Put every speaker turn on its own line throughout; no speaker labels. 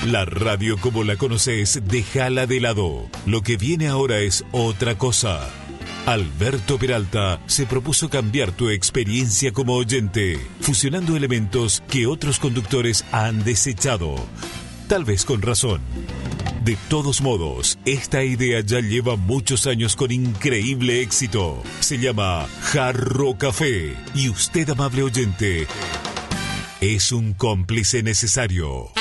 La radio como la conoces, déjala de lado. Lo que viene ahora es otra cosa. Alberto Peralta se propuso cambiar tu experiencia como oyente, fusionando elementos que otros conductores han desechado. Tal vez con razón. De todos modos, esta idea ya lleva muchos años con increíble éxito. Se llama Jarro Café. Y usted, amable oyente, es un cómplice necesario.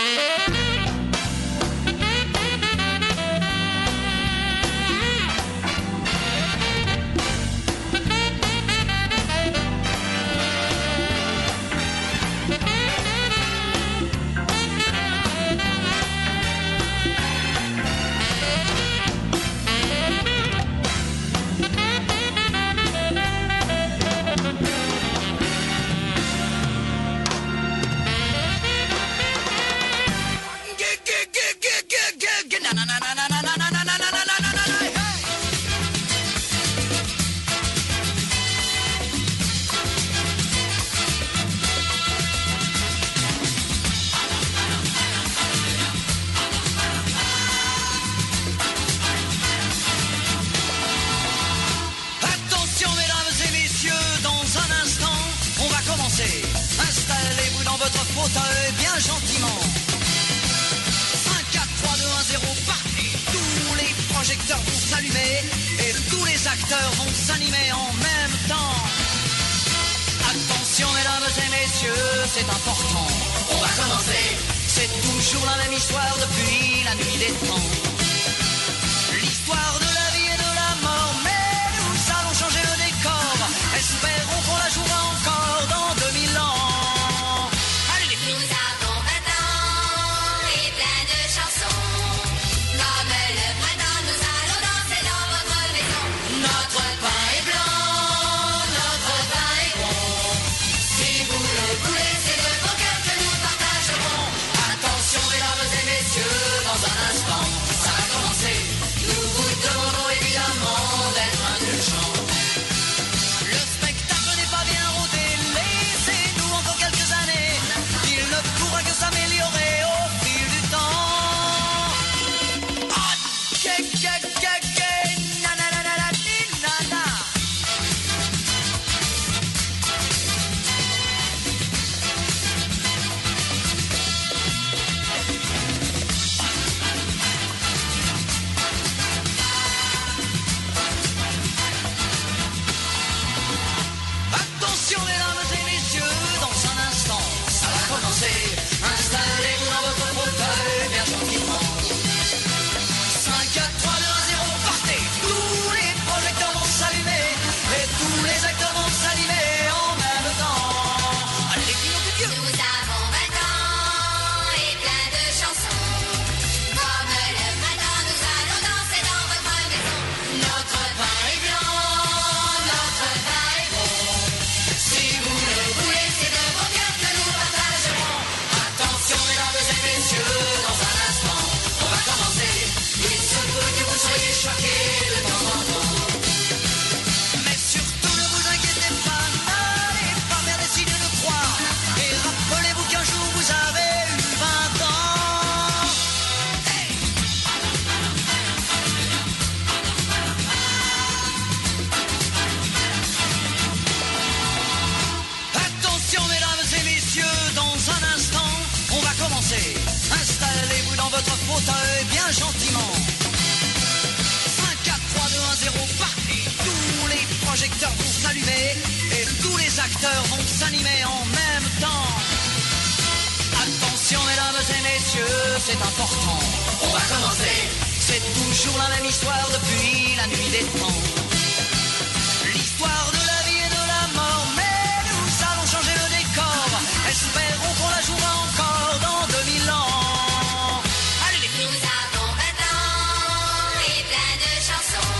Installez-vous dans votre fauteuil bien gentiment. 5, 4, 3, 2, 1, 0, partez. Tous les projecteurs vont s'allumer et tous les acteurs vont s'animer en même temps. Attention mesdames et messieurs, c'est important. On va commencer. C'est toujours la même histoire depuis la nuit des temps. L'histoire de la vie et de la mort, mais nous allons changer le décor. Espérons qu'on la jouera encore dans 2000 ans. Allez les filles.
Nous avons 20 ans et plein de chansons. Comme le printemps, nous allons danser dans votre maison.
Notre pain est blanc, notre pain est bon. Si vous le voulez, c'est de vos cœurs que nous partagerons. Attention mesdames et messieurs, dans un instant, ça va commencer. Nous vous demandons évidemment d'être indulgents. Le spectacle n'est pas bien rodé, laissez-nous encore quelques années. Il ne pourra que s'améliorer au fil du temps. Ah, na na na na na na na. Attention mesdames et messieurs, dans un instant, ça va commencer. Installez-vous dans votre fauteuil bien gentiment. 5, 4, 3, 2, 1, 0, partez. Tous les projecteurs vont s'allumer et tous les acteurs vont s'animer en même temps. Allez les filles, nom de Dieu.
Nous avons 20 ans et plein de chansons. Comme le printemps, nous allons danser dans votre maison.
Notre pain est blanc, notre pain est bon. Si vous le voulez, c'est de vos cœurs que nous partagerons. Attention mesdames et messieurs, dans un instant, on va commencer. Il se peut que vous soyez choqués de temps en temps. Mais surtout ne vous inquiétez pas, n'allez pas faire des signes de croix. Et rappelez-vous qu'un jour vous avez eu 20 ans. Hey! Attention mesdames et messieurs, dans un instant, on va commencer. Installez-vous dans votre fauteuil bien gentiment. 5, 4, 3, 2, 1, 0, partez. Tous les projecteurs vont s'allumer et tous les acteurs vont s'animer en même temps. Attention mesdames et messieurs, c'est important. On va commencer. C'est toujours la même histoire depuis la nuit des temps. L'histoire de la vie et de la mort, mais nous allons changer le décor. Espérons qu'on la jouera encore dans 2000 ans. Allez les filles.
Nous avons 20 ans et plein de chansons.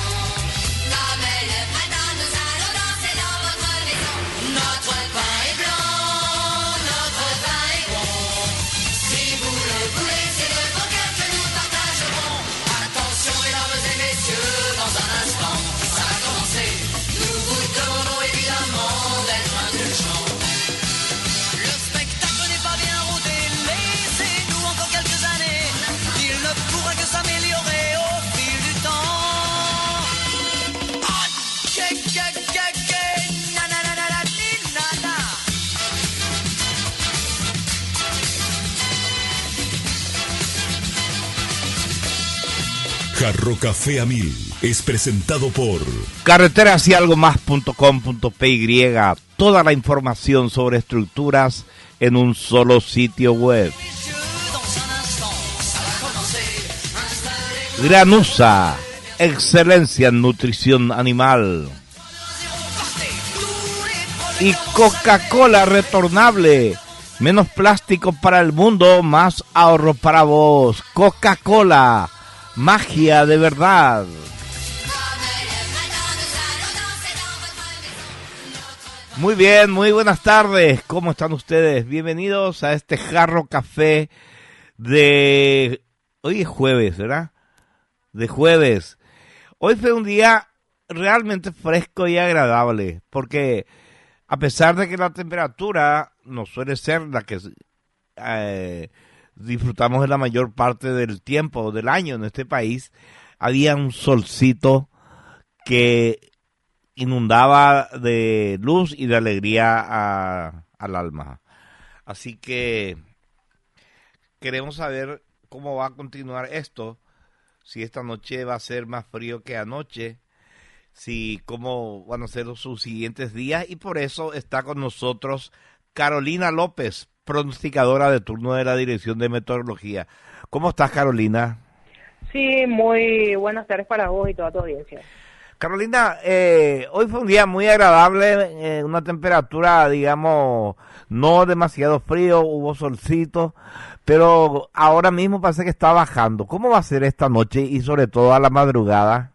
Comme le printemps, nous allons danser dans votre maison.
Notre pain est blanc, notre pain est bon. Si vous le voulez, c'est de vos cœurs que nous partagerons. Attention mesdames et messieurs, dans un instant,
Jarro Café a 1000 es presentado por
carreterasYalgomas.com.py. Toda la información sobre estructuras en un solo sitio web. Granusa, excelencia en nutrición animal. Y Coca-Cola retornable. Menos plástico para el mundo, más ahorro para vos. Coca-Cola, magia de verdad. Muy bien, muy buenas tardes. ¿Cómo están ustedes? Bienvenidos a este Jarro Café de... Hoy es jueves, ¿verdad? De jueves. Hoy fue un día realmente fresco y agradable, porque a pesar de que la temperatura no suele ser la que disfrutamos en la mayor parte del tiempo del año en este país, había un solcito que inundaba de luz y de alegría al alma. Así que queremos saber cómo va a continuar esto, si esta noche va a ser más frío que anoche, si cómo van a ser sus siguientes días, y por eso está con nosotros Carolina López, pronosticadora de turno de la Dirección de Meteorología. ¿Cómo estás, Carolina?
Sí, muy buenas tardes para vos y toda tu audiencia.
Carolina, hoy fue un día muy agradable, una temperatura, digamos, no demasiado frío, hubo solcito, pero ahora mismo parece que está bajando. ¿Cómo va a ser esta noche y sobre todo a la madrugada?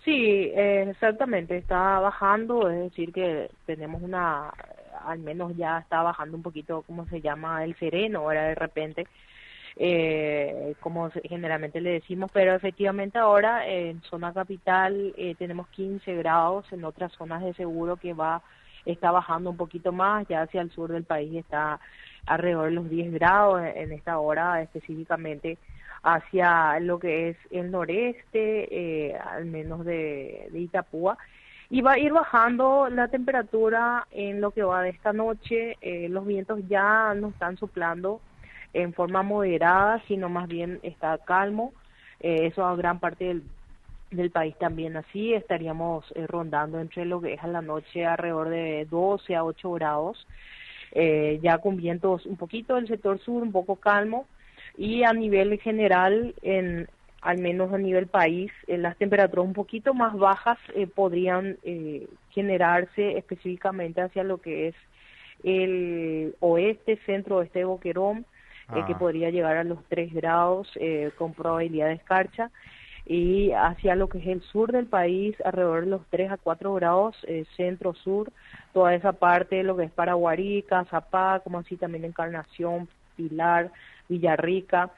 Sí, exactamente, está bajando, es decir que tenemos al menos ya está bajando un poquito, ¿cómo se llama? El sereno, ahora de repente. Como generalmente le decimos, pero efectivamente ahora en zona capital tenemos 15 grados, en otras zonas de seguro que está bajando un poquito más, ya hacia el sur del país está alrededor de los 10 grados en esta hora, específicamente hacia lo que es el noreste, al menos de Itapúa, y va a ir bajando la temperatura en lo que va de esta noche. Los vientos ya no están soplando en forma moderada, sino más bien está calmo. Eso a gran parte del país también así, estaríamos rondando entre lo que es a la noche alrededor de 12 a 8 grados, ya con vientos un poquito del sector sur, un poco calmo, y a nivel general, al menos a nivel país, las temperaturas un poquito más bajas podrían generarse específicamente hacia lo que es el oeste, centro-oeste de Boquerón, que podría llegar a los 3 grados con probabilidad de escarcha, y hacia lo que es el sur del país alrededor de los 3 a 4 grados, centro-sur, toda esa parte, lo que es Paraguarica, Zapá, como así también Encarnación, Pilar, Villarrica,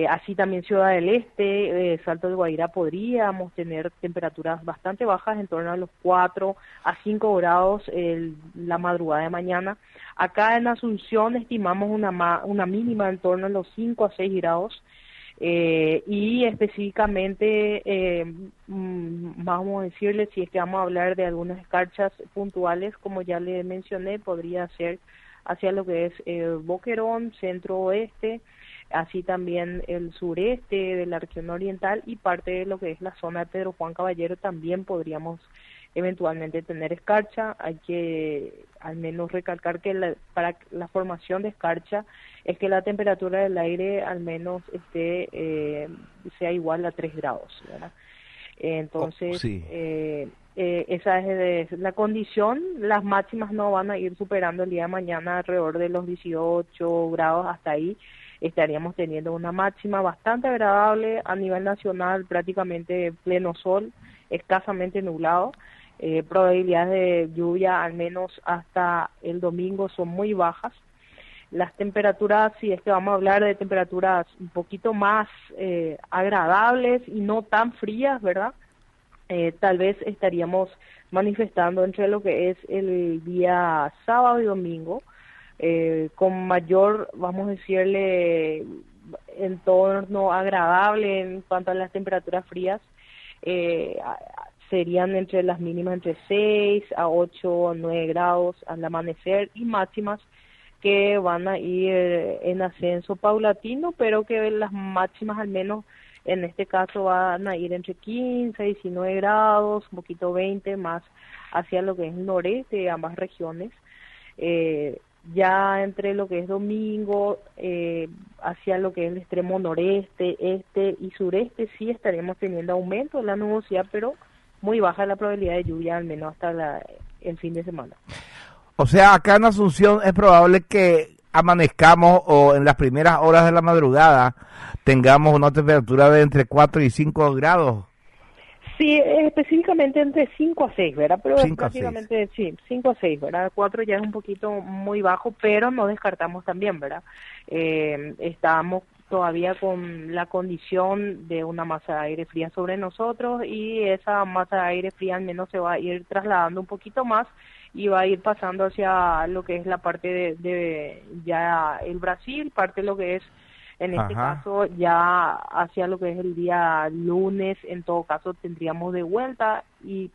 así también Ciudad del Este, Salto del Guairá, podríamos tener temperaturas bastante bajas, en torno a los 4 a 5 grados la madrugada de mañana. Acá en Asunción estimamos una mínima en torno a los 5 a 6 grados, y específicamente, vamos a decirle, si es que vamos a hablar de algunas escarchas puntuales, como ya le mencioné, podría ser hacia lo que es Boquerón, centro-oeste, así también el sureste de la región oriental y parte de lo que es la zona de Pedro Juan Caballero también podríamos eventualmente tener escarcha. Hay que al menos recalcar que para la formación de escarcha es que la temperatura del aire al menos sea igual a 3 grados, ¿verdad? Entonces,
sí.
Esa es la condición. Las máximas no van a ir superando el día de mañana alrededor de los 18 grados, hasta ahí estaríamos teniendo una máxima bastante agradable a nivel nacional, prácticamente pleno sol, escasamente nublado. Probabilidades de lluvia al menos hasta el domingo son muy bajas. Las temperaturas, si es que vamos a hablar de temperaturas un poquito más agradables y no tan frías, ¿verdad? Tal vez estaríamos manifestando entre lo que es el día sábado y domingo, con mayor, vamos a decirle, entorno agradable en cuanto a las temperaturas frías. Serían entre las mínimas entre 6 a 8 o 9 grados al amanecer, y máximas que van a ir en ascenso paulatino, pero que las máximas al menos En este caso van a ir entre 15 y 19 grados, un poquito 20 más hacia lo que es el noreste de ambas regiones. Ya entre lo que es domingo, hacia lo que es el extremo noreste, este y sureste, sí estaremos teniendo aumento de la nubosidad, pero muy baja la probabilidad de lluvia, al menos hasta el fin de semana.
O sea, acá en Asunción es probable que amanezcamos o en las primeras horas de la madrugada tengamos una temperatura de entre 4 y 5 grados.
Sí, específicamente entre 5 a 6, ¿verdad? Pero
5 a
prácticamente sí, 5 a 6, ¿verdad? 4 ya es un poquito muy bajo, pero no descartamos también, ¿verdad? Estamos todavía con la condición de una masa de aire fría sobre nosotros y esa masa de aire fría al menos se va a ir trasladando un poquito más y va a ir pasando hacia lo que es la parte de ya el Brasil, parte de lo que es en este caso ya hacia lo que es el día lunes, en todo caso tendríamos de vuelta y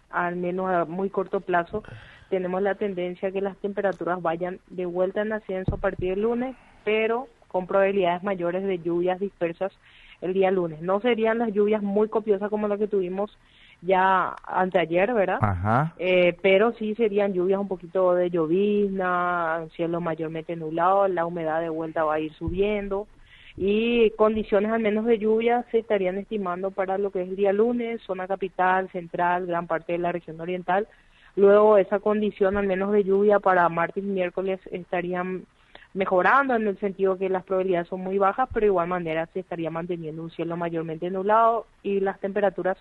al menos a muy corto plazo tenemos la tendencia que las temperaturas vayan de vuelta en ascenso a partir del lunes, pero con probabilidades mayores de lluvias dispersas el día lunes. No serían las lluvias muy copiosas como las que tuvimos ya anteayer, ¿verdad? Pero sí serían lluvias un poquito de llovizna, cielo mayormente nublado, la humedad de vuelta va a ir subiendo y condiciones al menos de lluvia se estarían estimando para lo que es el día lunes, zona capital, central, gran parte de la región oriental. Luego esa condición al menos de lluvia para martes y miércoles estarían mejorando en el sentido que las probabilidades son muy bajas, pero de igual manera se estaría manteniendo un cielo mayormente nublado y las temperaturas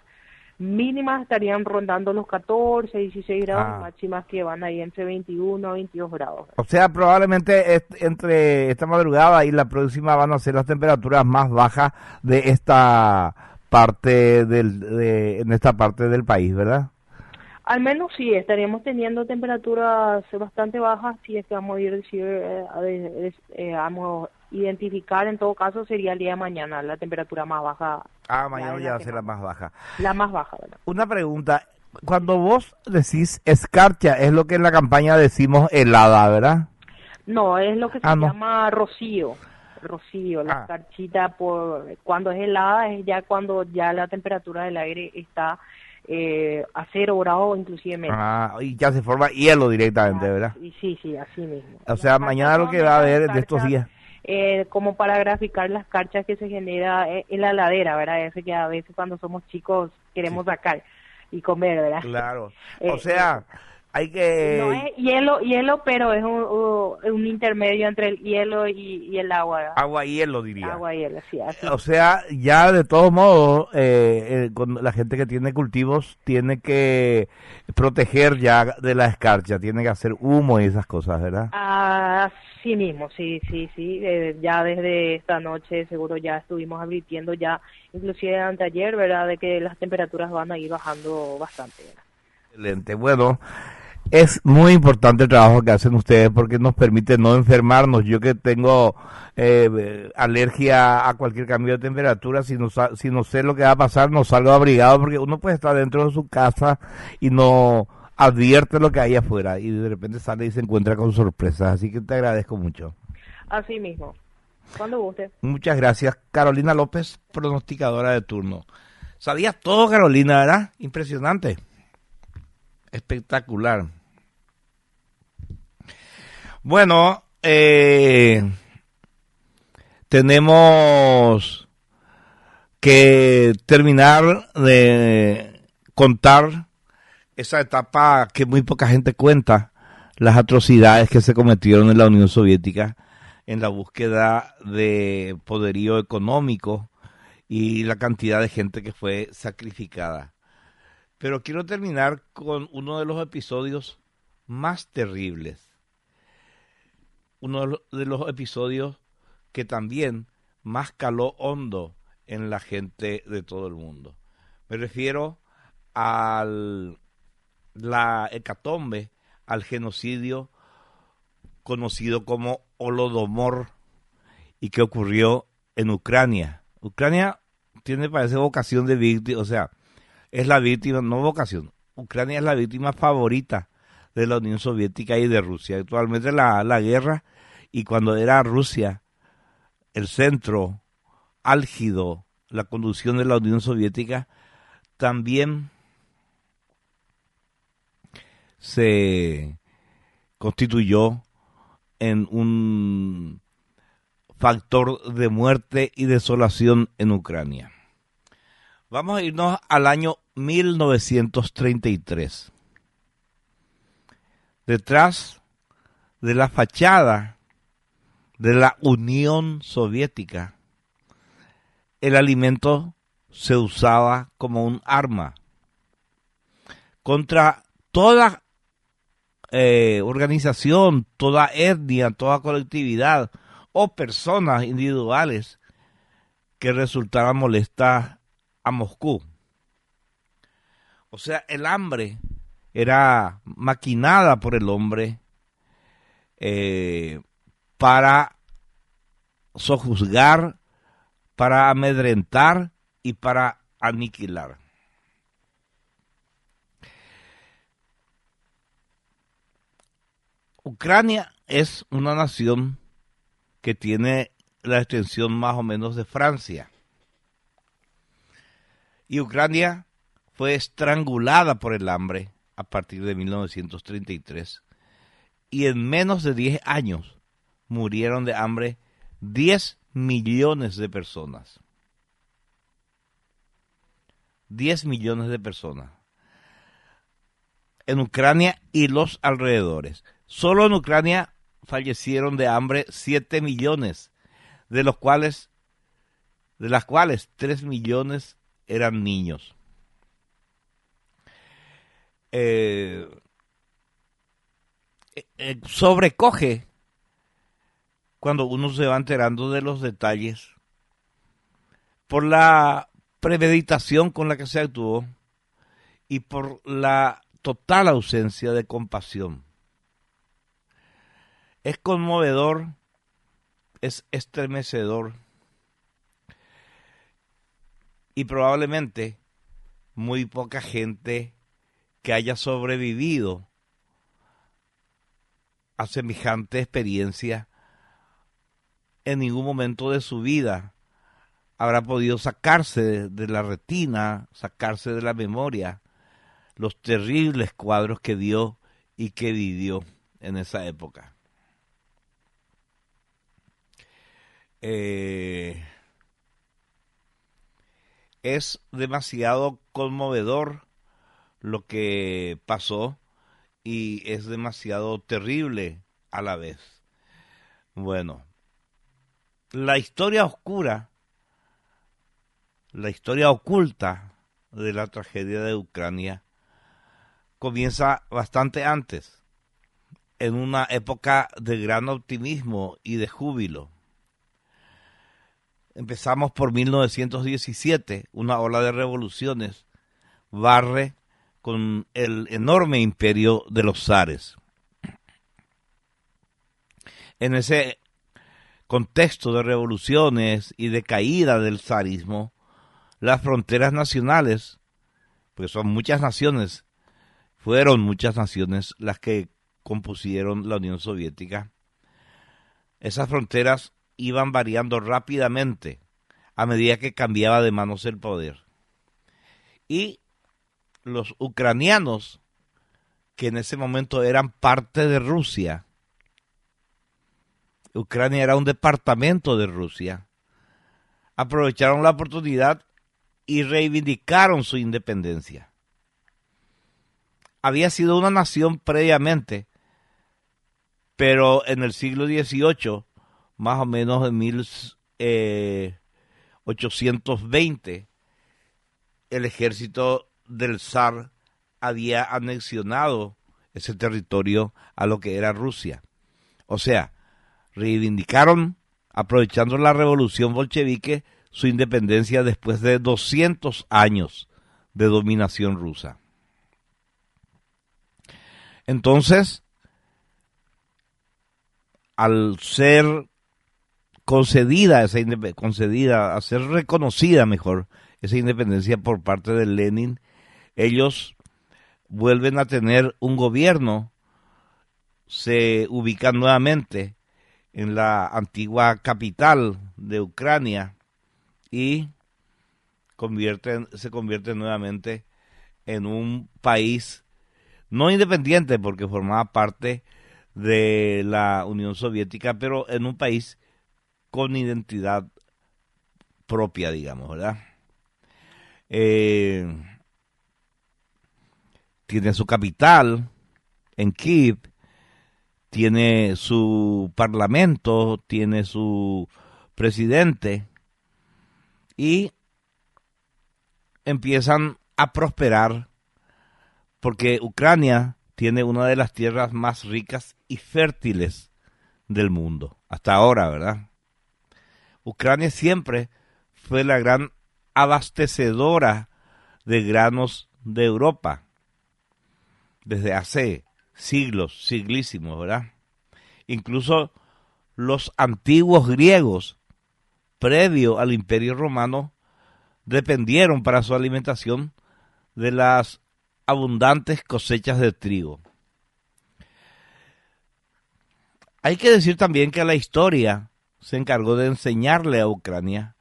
mínimas estarían rondando los 14, 16 grados, máximas que van ahí entre 21 a 22 grados.
O sea, probablemente entre esta madrugada y la próxima van a ser las temperaturas más bajas de esta parte en esta parte del país, ¿verdad?
Al menos sí, estaríamos teniendo temperaturas bastante bajas, si es que vamos a ir vamos a identificar, en todo caso sería el día de mañana la temperatura más baja.
Mañana ya va a ser la más baja.
La más baja, ¿verdad?
Una pregunta, cuando vos decís escarcha, es lo que en la campaña decimos helada, ¿verdad?
No, es lo que se llama rocío. Rocío, la escarchita, cuando es helada es ya cuando ya la temperatura del aire está a 0 grados inclusive menos.
Y ya se forma hielo directamente, ¿verdad?
Sí, así mismo.
O sea, mañana lo que va a haber de estos días.
Como para graficar las escarchas que se genera en la ladera, ¿verdad? Ese que a veces cuando somos chicos queremos sacar y comer, ¿verdad?
Claro. O sea, hay que...
No es hielo, pero es un intermedio entre el hielo y el agua, ¿verdad?
Agua y hielo, diría.
Agua y hielo, sí, así.
O sea, ya de todos modos, con la gente que tiene cultivos tiene que proteger ya de la escarcha, tiene que hacer humo y esas cosas, ¿verdad?
Así mismo, sí. Ya desde esta noche seguro ya estuvimos advirtiendo ya, inclusive anteayer, ¿verdad? De que las temperaturas van a ir bajando bastante, ¿verdad?
Excelente. Bueno, es muy importante el trabajo que hacen ustedes porque nos permite no enfermarnos. Yo que tengo alergia a cualquier cambio de temperatura, si no sé lo que va a pasar, no salgo abrigado porque uno puede estar dentro de su casa y no advierte lo que hay afuera y de repente sale y se encuentra con sorpresas. Así que te agradezco mucho.
Así mismo. Cuando guste.
Muchas gracias. Carolina López, pronosticadora de turno. Sabías todo, Carolina, ¿verdad? Impresionante. Espectacular. Bueno, tenemos que terminar de contar esa etapa que muy poca gente cuenta, las atrocidades que se cometieron en la Unión Soviética en la búsqueda de poderío económico y la cantidad de gente que fue sacrificada. Pero quiero terminar con uno de los episodios más terribles. Uno de los episodios que también más caló hondo en la gente de todo el mundo. Me refiero a la hecatombe, al genocidio conocido como Holodomor y que ocurrió en Ucrania. Ucrania tiene, parece, vocación de víctima, o sea, es la víctima, no vocación. Ucrania es la víctima favorita de la Unión Soviética y de Rusia. Actualmente la guerra, y cuando era Rusia el centro álgido la conducción de la Unión Soviética, también se constituyó en un factor de muerte y desolación en Ucrania. Vamos a irnos al año 1933. Detrás de la fachada de la Unión Soviética, el alimento se usaba como un arma contra toda organización, toda etnia, toda colectividad o personas individuales que resultaran molestas a Moscú. O sea, el hambre era maquinada por el hombre para sojuzgar, para amedrentar y para aniquilar. Ucrania es una nación que tiene la extensión más o menos de Francia. Y Ucrania fue estrangulada por el hambre a partir de 1933. Y en menos de 10 años murieron de hambre 10 millones de personas. 10 millones de personas. En Ucrania y los alrededores. Solo en Ucrania fallecieron de hambre 7 millones, de las cuales 3 millones eran niños. Sobrecoge cuando uno se va enterando de los detalles por la premeditación con la que se actuó y por la total ausencia de compasión. Es conmovedor, es estremecedor y probablemente muy poca gente que haya sobrevivido a semejante experiencia en ningún momento de su vida habrá podido sacarse de la retina, sacarse de la memoria los terribles cuadros que dio y que vivió en esa época. Es demasiado conmovedor lo que pasó y es demasiado terrible a la vez. Bueno, la historia oscura, la historia oculta de la tragedia de Ucrania comienza bastante antes, en una época de gran optimismo y de júbilo. Empezamos por 1917, una ola de revoluciones barre con el enorme imperio de los zares. En ese contexto de revoluciones y de caída del zarismo, las fronteras nacionales, pues son muchas naciones, fueron muchas naciones las que compusieron la Unión Soviética. Esas fronteras iban variando rápidamente a medida que cambiaba de manos el poder. Y los ucranianos, que en ese momento eran parte de Rusia, Ucrania era un departamento de Rusia, aprovecharon la oportunidad y reivindicaron su independencia. Había sido una nación previamente, pero en el siglo XVIII, más o menos en 1820, el ejército del zar había anexionado ese territorio a lo que era Rusia. O sea, reivindicaron, aprovechando la revolución bolchevique, su independencia después de 200 años de dominación rusa. Entonces, al ser concedida esa concedida, a ser reconocida mejor esa independencia por parte de Lenin, ellos vuelven a tener un gobierno, se ubican nuevamente en la antigua capital de Ucrania y se convierte nuevamente en un país no independiente porque formaba parte de la Unión Soviética, pero en un país con identidad propia, digamos, ¿verdad? Tiene su capital en Kiev, tiene su parlamento, tiene su presidente y empiezan a prosperar porque Ucrania tiene una de las tierras más ricas y fértiles del mundo, hasta ahora, ¿verdad? Ucrania siempre fue la gran abastecedora de granos de Europa, desde hace siglos, siglísimos, ¿verdad? Incluso los antiguos griegos, previo al Imperio Romano, dependieron para su alimentación de las abundantes cosechas de trigo. Hay que decir también que la historia se encargó de enseñarle a Ucrania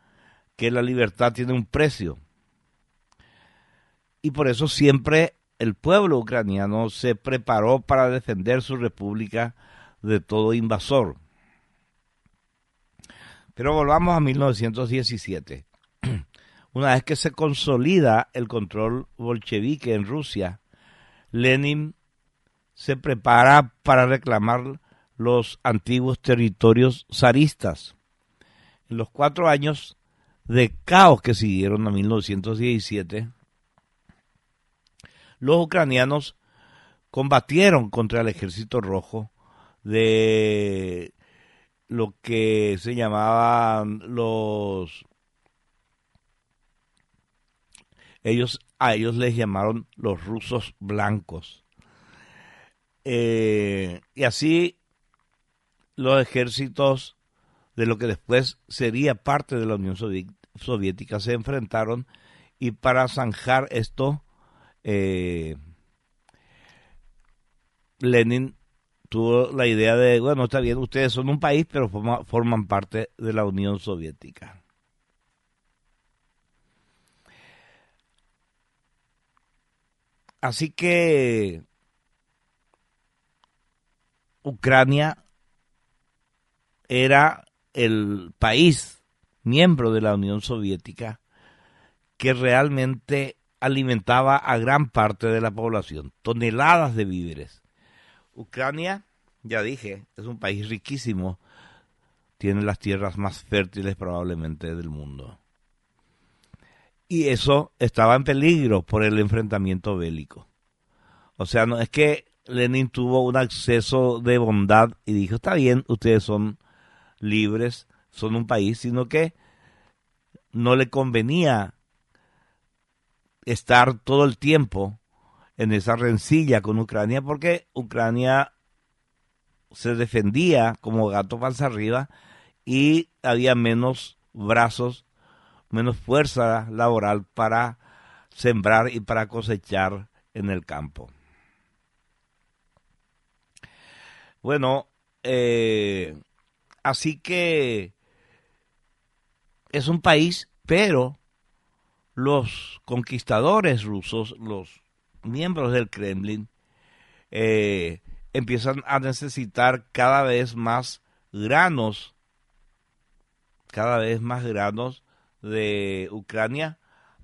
que la libertad tiene un precio. Y por eso siempre el pueblo ucraniano se preparó para defender su república de todo invasor. Pero volvamos a 1917. Una vez que se consolida el control bolchevique en Rusia, Lenin se prepara para reclamar los antiguos territorios zaristas. En los 4 años de caos que siguieron a 1917, los ucranianos combatieron contra el ejército rojo de lo que se llamaban a ellos les llamaron los rusos blancos. Y así los ejércitos de lo que después sería parte de la Unión Soviética se enfrentaron, y para zanjar esto Lenin tuvo la idea de, bueno, está bien, ustedes son un país, pero forman parte de la Unión Soviética. Así que Ucrania era el país miembro de la Unión Soviética que realmente alimentaba a gran parte de la población, toneladas de víveres. Ucrania, ya dije, es un país riquísimo, tiene las tierras más fértiles probablemente del mundo. Y eso estaba en peligro por el enfrentamiento bélico. O sea, no es que Lenin tuvo un acceso de bondad y dijo, está bien, ustedes son libres, son un país, sino que no le convenía estar todo el tiempo en esa rencilla con Ucrania, porque Ucrania se defendía como gato panza arriba y había menos brazos, menos fuerza laboral para sembrar y para cosechar en el campo. Bueno, así que es un país, pero los conquistadores rusos, los miembros del Kremlin, empiezan a necesitar cada vez más granos de Ucrania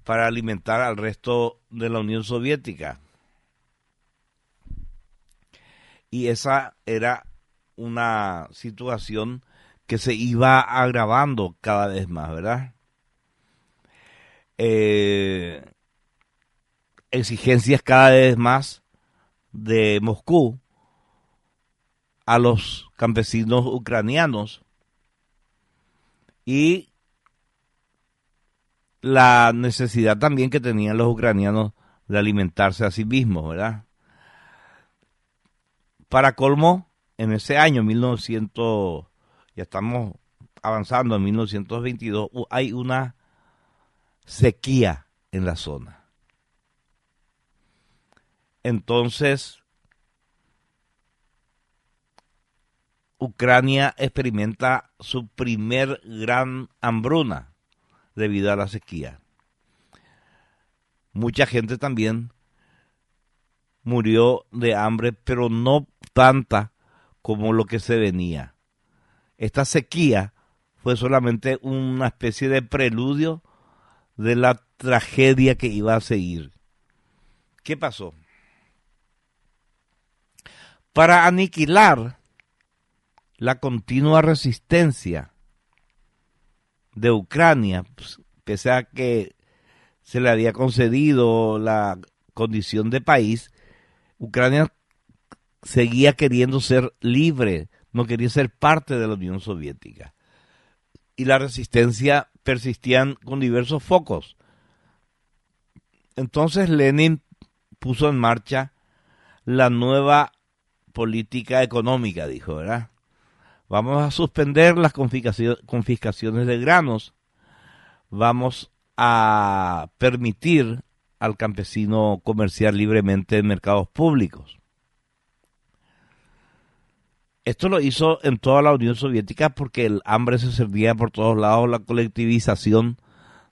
para alimentar al resto de la Unión Soviética. Y esa era una situación que se iba agravando cada vez más, ¿verdad? Exigencias cada vez más de Moscú a los campesinos ucranianos y la necesidad también que tenían los ucranianos de alimentarse a sí mismos, ¿verdad? Para colmo, en ese año 1900, ya estamos avanzando en 1922, hay una sequía en la zona. Entonces, Ucrania experimenta su primer gran hambruna debido a la sequía. mucha gente también murió de hambre, pero no tanta como lo que se venía. Esta sequía fue solamente una especie de preludio de la tragedia que iba a seguir. ¿Qué pasó? Para aniquilar la continua resistencia de Ucrania, pues, pese a que se le había concedido la condición de país, Ucrania seguía queriendo ser libre, no quería ser parte de la Unión Soviética. Y la resistencia persistían con diversos focos. Entonces Lenin puso en marcha la nueva política económica, dijo, ¿verdad? Vamos a suspender las confiscaciones de granos, vamos a permitir al campesino comerciar libremente en mercados públicos. Esto lo hizo en toda la Unión Soviética porque el hambre se servía por todos lados, la colectivización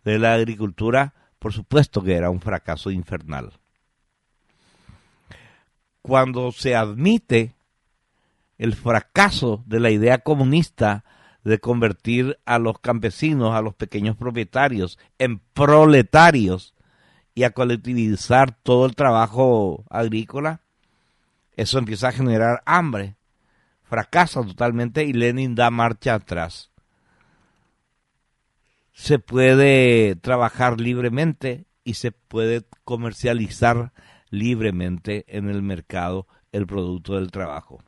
de la agricultura, por supuesto que era un fracaso infernal. Cuando se admite el fracaso de la idea comunista de convertir a los campesinos, a los pequeños propietarios, en proletarios y a colectivizar todo el trabajo agrícola, eso empieza a generar hambre. Fracasa totalmente y Lenin da marcha atrás. Se puede trabajar libremente y se puede comercializar libremente en el mercado el producto del trabajo.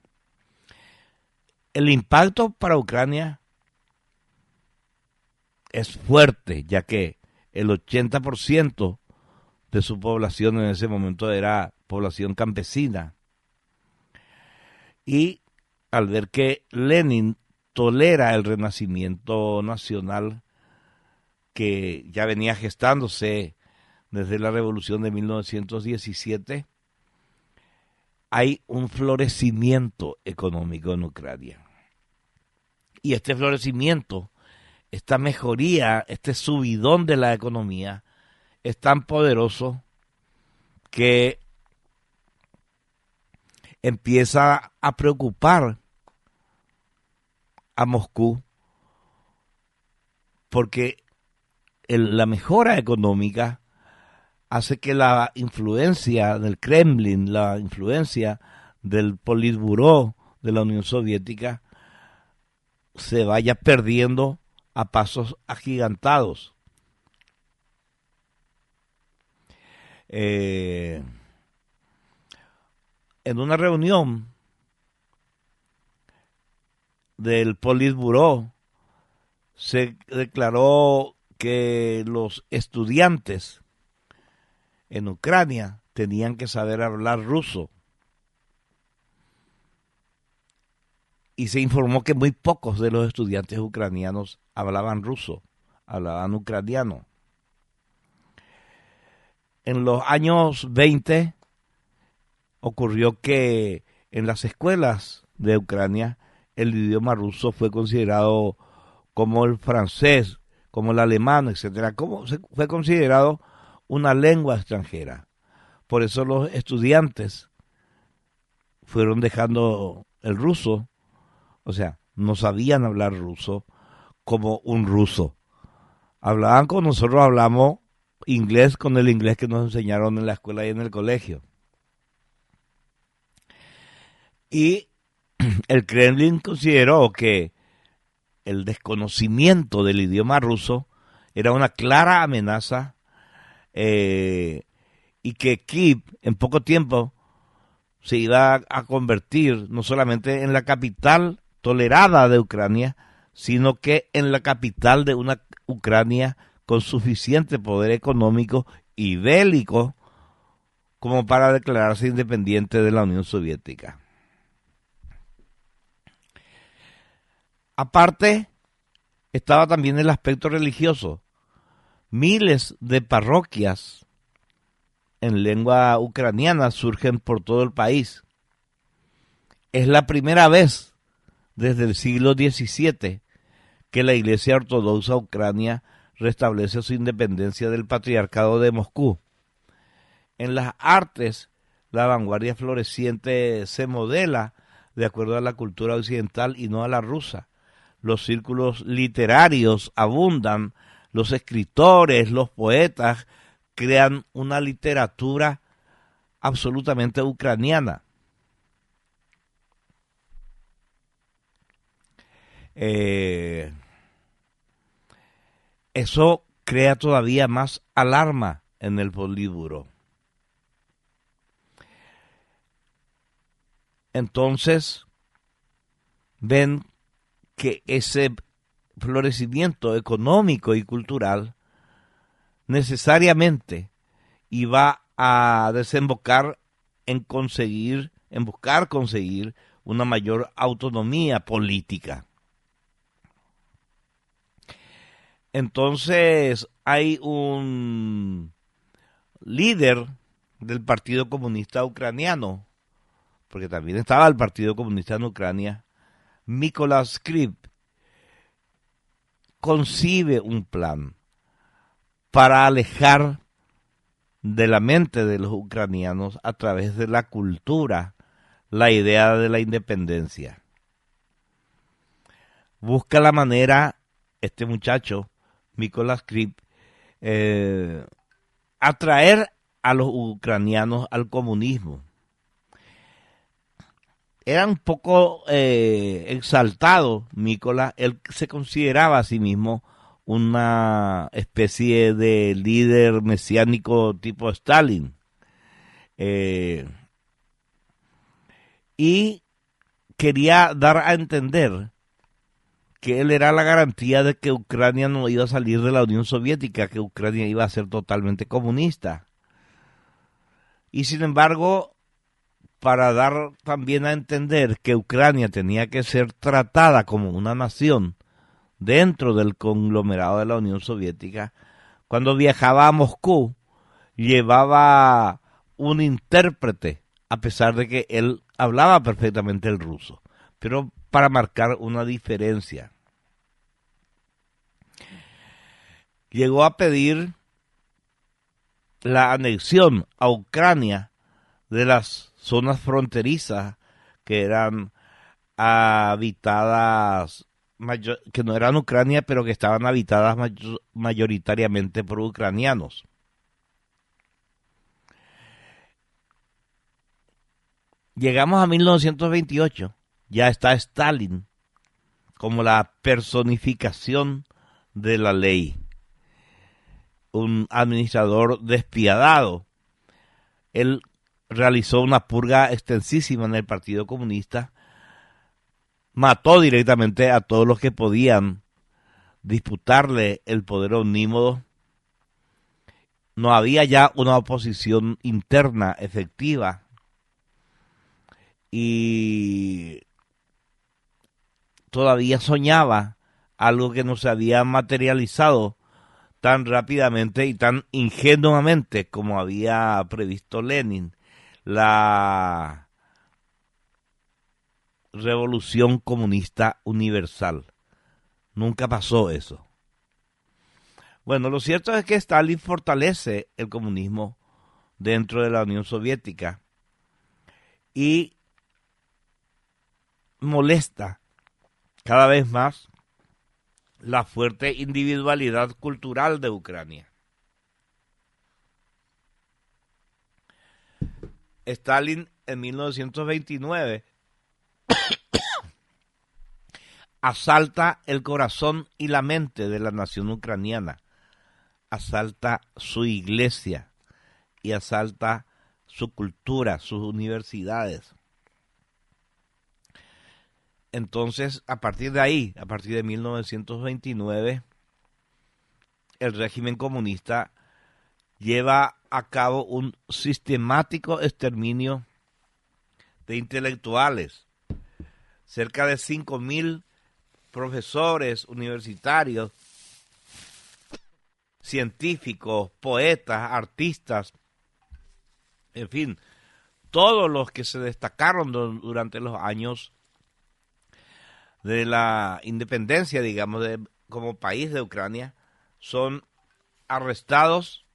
El impacto para Ucrania es fuerte, ya que el 80% de su población en ese momento era población campesina. Y al ver que Lenin tolera el renacimiento nacional que ya venía gestándose desde la revolución de 1917, hay un florecimiento económico en Ucrania. Y este florecimiento, esta mejoría, este subidón de la economía es tan poderoso que empieza a preocupar a Moscú porque la mejora económica hace que la influencia del Kremlin, la influencia del Politburó de la Unión Soviética se vaya perdiendo a pasos agigantados. En una reunión del Politburó se declaró que los estudiantes en Ucrania tenían que saber hablar ruso. Y se informó que muy pocos de los estudiantes ucranianos hablaban ruso, hablaban ucraniano. En los años 20 ocurrió que en las escuelas de Ucrania el idioma ruso fue considerado como el francés, como el alemán, etcétera, fue considerado una lengua extranjera. Por eso los estudiantes fueron dejando el ruso, o sea, no sabían hablar ruso como un ruso. Hablaban como nosotros hablamos inglés con el inglés que nos enseñaron en la escuela y en el colegio. Y el Kremlin consideró que el desconocimiento del idioma ruso era una clara amenaza y que Kiev en poco tiempo se iba a convertir no solamente en la capital tolerada de Ucrania, sino que en la capital de una Ucrania con suficiente poder económico y bélico como para declararse independiente de la Unión Soviética. Aparte, estaba también el aspecto religioso. Miles de parroquias en lengua ucraniana surgen por todo el país. Es la primera vez desde el siglo XVII que la Iglesia Ortodoxa Ucrania restablece su independencia del Patriarcado de Moscú. En las artes, la vanguardia floreciente se modela de acuerdo a la cultura occidental y no a la rusa. Los círculos literarios abundan, los escritores, los poetas crean una literatura absolutamente ucraniana. Eso crea todavía más alarma en el Politburo. Entonces, ven que ese florecimiento económico y cultural necesariamente iba a desembocar en buscar conseguir una mayor autonomía política. Entonces hay un líder del Partido Comunista Ucraniano, porque también estaba el Partido Comunista en Ucrania, Mykola Skripal, concibe un plan para alejar de la mente de los ucranianos a través de la cultura la idea de la independencia. Busca la manera, este muchacho, Mykola Skripal, atraer a los ucranianos al comunismo. Era un poco exaltado Mykola, él se consideraba a sí mismo una especie de líder mesiánico tipo Stalin. Y quería dar a entender que él era la garantía de que Ucrania no iba a salir de la Unión Soviética, que Ucrania iba a ser totalmente comunista. Y sin embargo, para dar también a entender que Ucrania tenía que ser tratada como una nación dentro del conglomerado de la Unión Soviética, cuando viajaba a Moscú, llevaba un intérprete, a pesar de que él hablaba perfectamente el ruso, pero para marcar una diferencia. Llegó a pedir la anexión a Ucrania de las zonas fronterizas que eran habitadas, que no eran Ucrania, pero que estaban habitadas mayoritariamente por ucranianos. Llegamos a 1928, ya está Stalin como la personificación de la ley, un administrador despiadado. Él realizó una purga extensísima en el Partido Comunista, mató directamente a todos los que podían disputarle el poder omnímodo. No había ya una oposición interna efectiva y todavía soñaba algo que no se había materializado tan rápidamente y tan ingenuamente como había previsto Lenin, la revolución comunista universal. Nunca pasó eso. Bueno, lo cierto es que Stalin fortalece el comunismo dentro de la Unión Soviética y molesta cada vez más la fuerte individualidad cultural de Ucrania. Stalin en 1929 asalta el corazón y la mente de la nación ucraniana, asalta su iglesia y asalta su cultura, sus universidades. Entonces, a partir de ahí, a partir de 1929, el régimen comunista lleva a cabo un sistemático exterminio de intelectuales. Cerca de 5.000 profesores universitarios, científicos, poetas, artistas, en fin, todos los que se destacaron durante los años de la independencia, digamos, como país de Ucrania, son arrestados,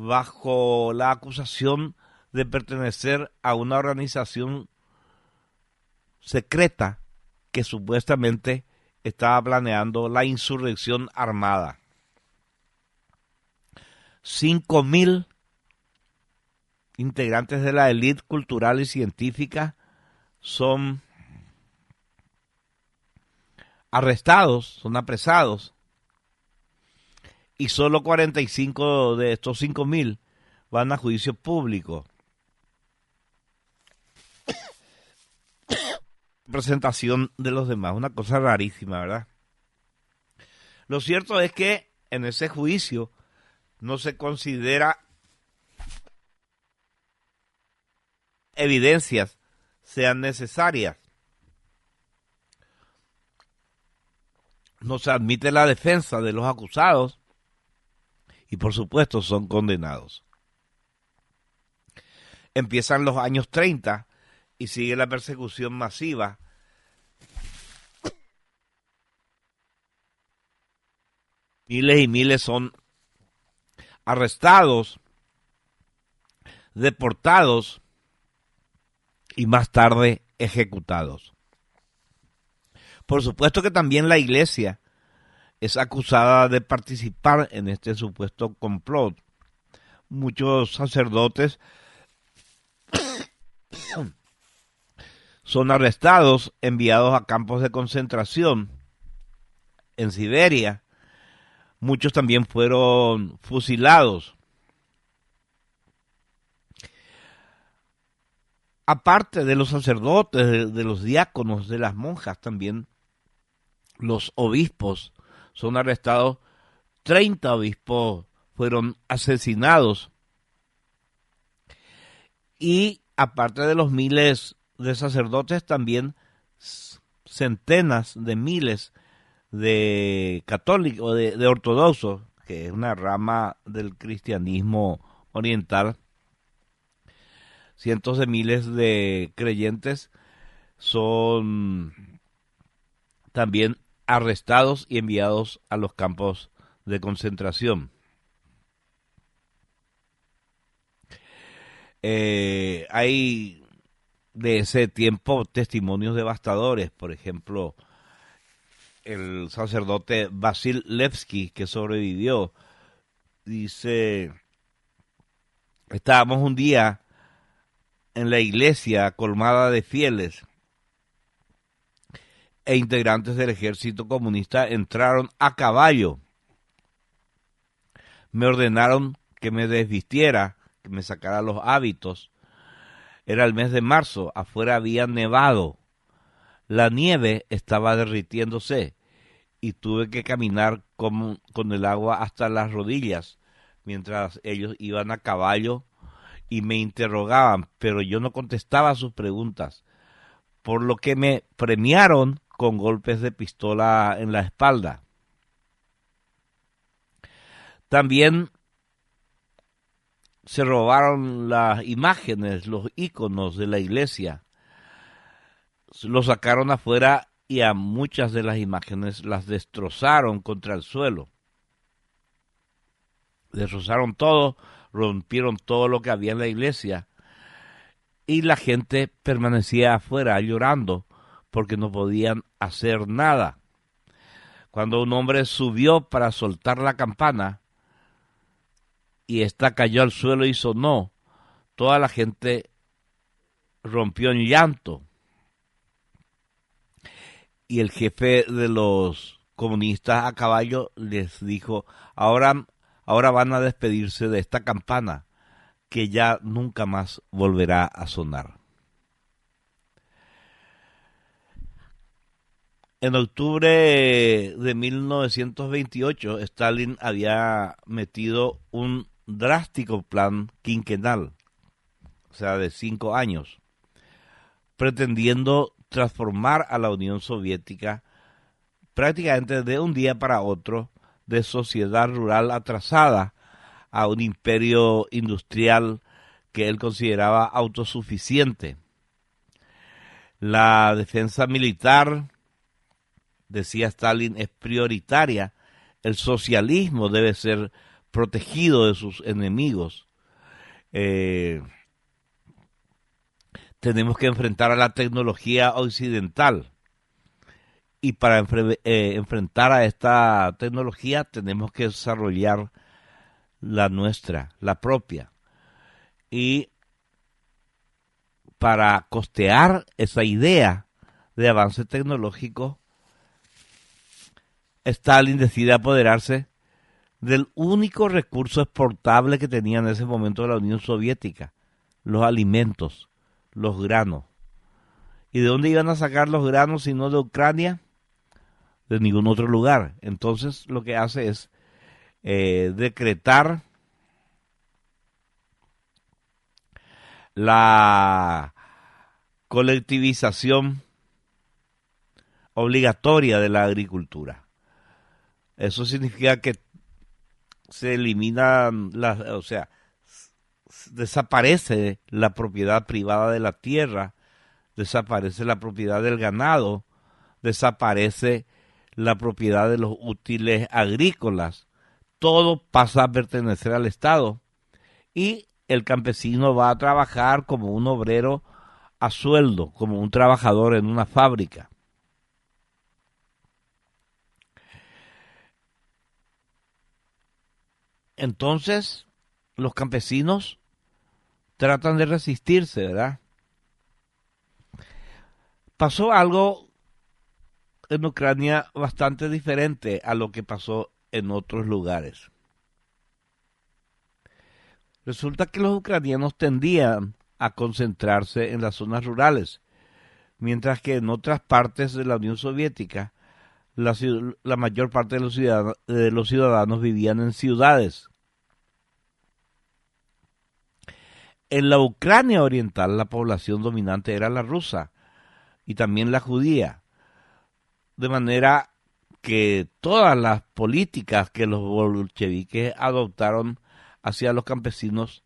bajo la acusación de pertenecer a una organización secreta que supuestamente estaba planeando la insurrección armada. 5.000 integrantes de la élite cultural y científica son arrestados, son apresados, y solo 45 de estos 5.000 van a juicio público. Presentación de los demás, una cosa rarísima, ¿verdad? Lo cierto es que en ese juicio no se considera evidencias sean necesarias. No se admite la defensa de los acusados y por supuesto son condenados. Empiezan los años 30 y sigue la persecución masiva. Miles y miles son arrestados, deportados y más tarde ejecutados. Por supuesto que también la iglesia es acusada de participar en este supuesto complot. Muchos sacerdotes son arrestados, enviados a campos de concentración en Siberia. Muchos también fueron fusilados. Aparte de los sacerdotes, de los diáconos, de las monjas, también los obispos son arrestados. 30 obispos fueron asesinados. Y aparte de los miles de sacerdotes, también centenas de miles de católicos, de ortodoxos, que es una rama del cristianismo oriental. Cientos de miles de creyentes son también arrestados y enviados a los campos de concentración. Hay de ese tiempo testimonios devastadores. Por ejemplo, el sacerdote Vasil Levski, que sobrevivió, dice: estábamos un día en la iglesia colmada de fieles e integrantes del ejército comunista entraron a caballo. Me ordenaron que me desvistiera, que me sacara los hábitos. Era el mes de marzo, afuera había nevado. La nieve estaba derritiéndose y tuve que caminar con el agua hasta las rodillas mientras ellos iban a caballo y me interrogaban, pero yo no contestaba a sus preguntas, por lo que me premiaron con golpes de pistola en la espalda. También se robaron las imágenes, los íconos de la iglesia. Los sacaron afuera y a muchas de las imágenes las destrozaron contra el suelo. Destrozaron todo, rompieron todo lo que había en la iglesia y la gente permanecía afuera llorando porque no podían hacer nada. Cuando un hombre subió para soltar la campana y ésta cayó al suelo y sonó, toda la gente rompió en llanto. Y el jefe de los comunistas a caballo les dijo: ahora van a despedirse de esta campana que ya nunca más volverá a sonar. En octubre de 1928, Stalin había metido un drástico plan quinquenal, o sea, de 5 años, pretendiendo transformar a la Unión Soviética prácticamente de un día para otro de sociedad rural atrasada a un imperio industrial que él consideraba autosuficiente. La defensa militar, decía Stalin, es prioritaria. El socialismo debe ser protegido de sus enemigos, tenemos que enfrentar a la tecnología occidental. Y para enfrentar a esta tecnología tenemos que desarrollar la nuestra, la propia. Y para costear esa idea de avance tecnológico, Stalin decide apoderarse del único recurso exportable que tenía en ese momento la Unión Soviética, los alimentos, los granos. ¿Y de dónde iban a sacar los granos si no de Ucrania? De ningún otro lugar. Entonces lo que hace es decretar la colectivización obligatoria de la agricultura. Eso significa que se eliminan desaparece la propiedad privada de la tierra, desaparece la propiedad del ganado, desaparece la propiedad de los útiles agrícolas, todo pasa a pertenecer al Estado y el campesino va a trabajar como un obrero a sueldo, como un trabajador en una fábrica. Entonces, los campesinos tratan de resistirse, ¿verdad? Pasó algo en Ucrania bastante diferente a lo que pasó en otros lugares. Resulta que los ucranianos tendían a concentrarse en las zonas rurales, mientras que en otras partes de la Unión Soviética la mayor parte de los ciudadanos vivían en ciudades. En la Ucrania oriental la población dominante era la rusa y también la judía, de manera que todas las políticas que los bolcheviques adoptaron hacia los campesinos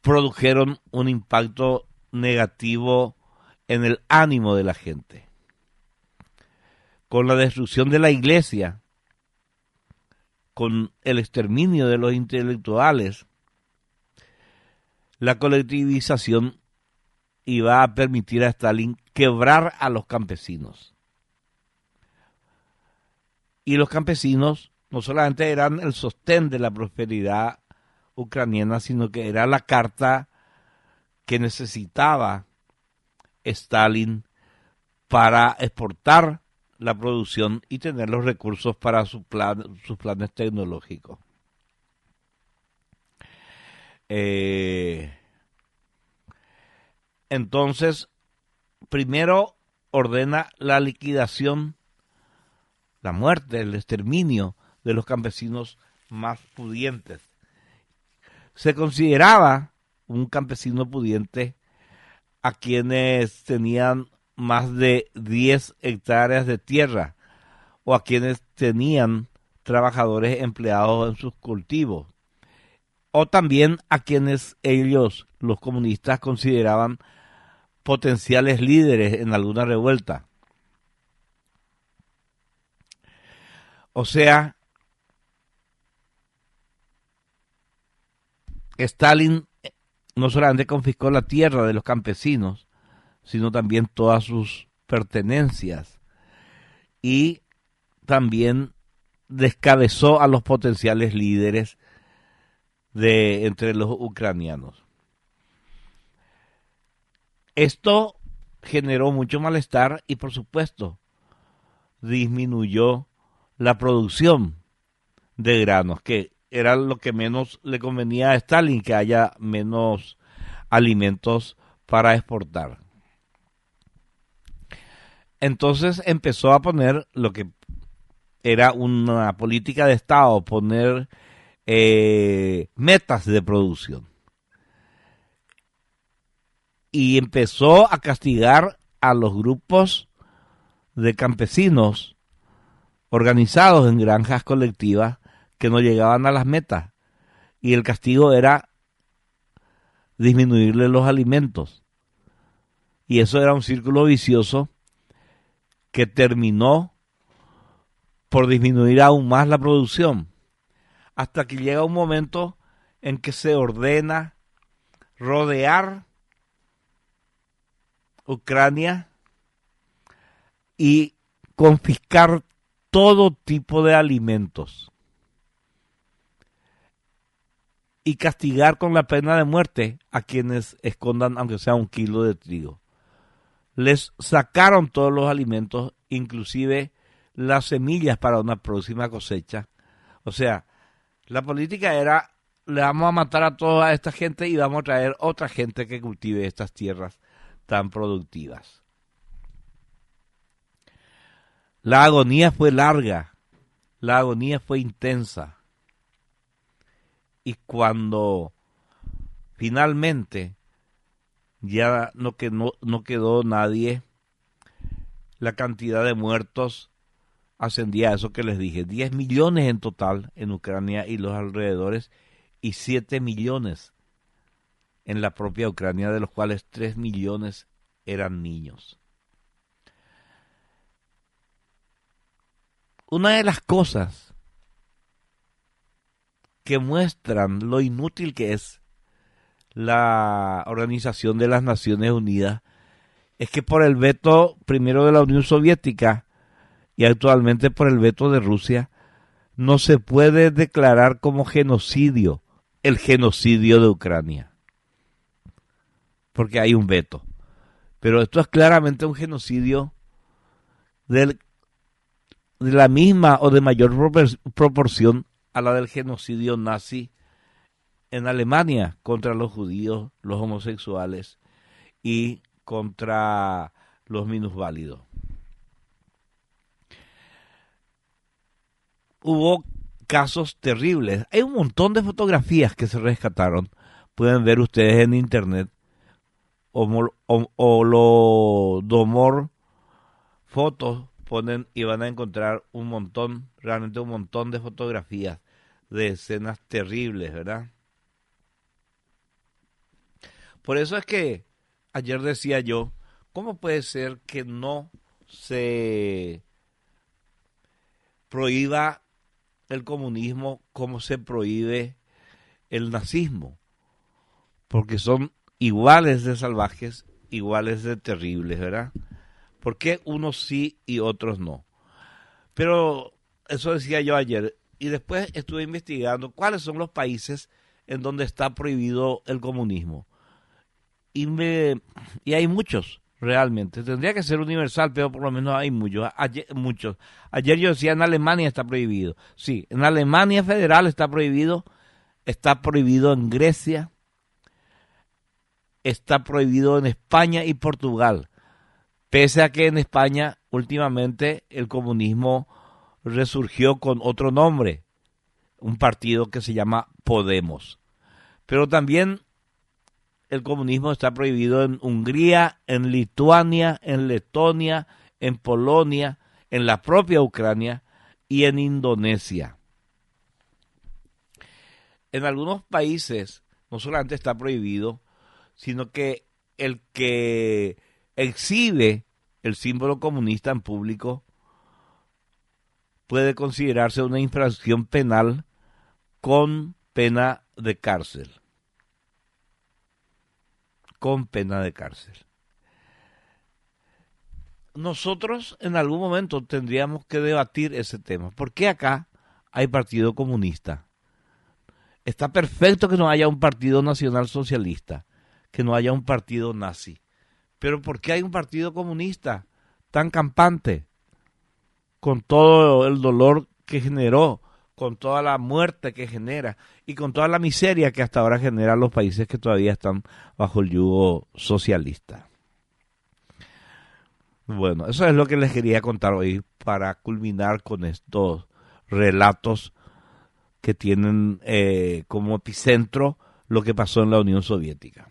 produjeron un impacto negativo en el ánimo de la gente. Con la destrucción de la iglesia, con el exterminio de los intelectuales, la colectivización iba a permitir a Stalin quebrar a los campesinos. Y los campesinos no solamente eran el sostén de la prosperidad ucraniana, sino que era la carta que necesitaba Stalin para exportar la producción y tener los recursos para sus planes tecnológicos. Entonces, primero ordena la liquidación, la muerte, el exterminio de los campesinos más pudientes. Se consideraba un campesino pudiente a quienes tenían más de 10 hectáreas de tierra o a quienes tenían trabajadores empleados en sus cultivos, o también a quienes ellos, los comunistas, consideraban potenciales líderes en alguna revuelta. O sea, Stalin no solamente confiscó la tierra de los campesinos, sino también todas sus pertenencias y también descabezó a los potenciales líderes de entre los ucranianos. Esto generó mucho malestar y, por supuesto, disminuyó la producción de granos, que era lo que menos le convenía a Stalin, que haya menos alimentos para exportar. Entonces empezó a poner lo que era una política de Estado, poner metas de producción. Y empezó a castigar a los grupos de campesinos organizados en granjas colectivas que no llegaban a las metas. Y el castigo era disminuirle los alimentos. Y eso era un círculo vicioso que terminó por disminuir aún más la producción, hasta que llega un momento en que se ordena rodear Ucrania y confiscar todo tipo de alimentos y castigar con la pena de muerte a quienes escondan aunque sea 1 kilo de trigo. Les sacaron todos los alimentos, inclusive las semillas para una próxima cosecha. O sea, la política era, le vamos a matar a toda esta gente y vamos a traer otra gente que cultive estas tierras tan productivas. La agonía fue larga, la agonía fue intensa. Y cuando finalmente ya no quedó nadie, la cantidad de muertos ascendía a eso que les dije, 10 millones en total en Ucrania y los alrededores, y 7 millones en la propia Ucrania, de los cuales 3 millones eran niños. Una de las cosas que muestran lo inútil que es la Organización de las Naciones Unidas es que por el veto primero de la Unión Soviética y actualmente por el veto de Rusia no se puede declarar como genocidio el genocidio de Ucrania, porque hay un veto. Pero esto es claramente un genocidio de la misma o de mayor proporción a la del genocidio nazi en Alemania contra los judíos, los homosexuales y contra los minusválidos. Hubo casos terribles. Hay un montón de fotografías que se rescataron. Pueden ver ustedes en internet. Domor fotos ponen y van a encontrar un montón, realmente un montón de fotografías de escenas terribles, ¿verdad? Por eso es que ayer decía yo, ¿cómo puede ser que no se prohíba el comunismo como se prohíbe el nazismo? Porque son iguales de salvajes, iguales de terribles, ¿verdad? ¿Por qué unos sí y otros no? Pero eso decía yo ayer. Y después estuve investigando cuáles son los países en donde está prohibido el comunismo. Y hay muchos, realmente. Tendría que ser universal, pero por lo menos hay muchos. Ayer yo decía, en Alemania está prohibido. Sí, en Alemania federal está prohibido en Grecia, está prohibido en España y Portugal. Pese a que en España últimamente el comunismo resurgió con otro nombre, un partido que se llama Podemos. Pero también el comunismo está prohibido en Hungría, en Lituania, en Letonia, en Polonia, en la propia Ucrania y en Indonesia. En algunos países no solamente está prohibido, sino que el que exhibe el símbolo comunista en público puede considerarse una infracción penal con pena de cárcel. Con pena de cárcel. Nosotros en algún momento tendríamos que debatir ese tema. ¿Por qué acá hay partido comunista? Está perfecto que no haya un partido nacional socialista, que no haya un partido nazi. Pero ¿por qué hay un partido comunista tan campante? Con todo el dolor que generó, con toda la muerte que genera y con toda la miseria que hasta ahora generan los países que todavía están bajo el yugo socialista. Bueno, eso es lo que les quería contar hoy para culminar con estos relatos que tienen como epicentro lo que pasó en la Unión Soviética.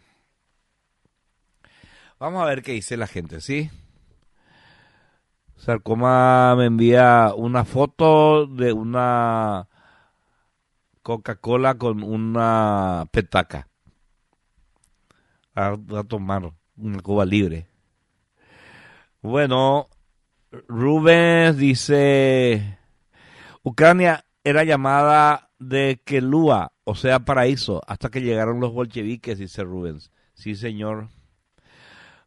Vamos a ver qué dice la gente, ¿sí? Sarcoma me envía una foto de una Coca-Cola con una petaca. A tomar una Cuba libre. Bueno, Rubens dice, Ucrania era llamada de Quelúa, o sea, Paraíso, hasta que llegaron los bolcheviques, dice Rubens. Sí, señor.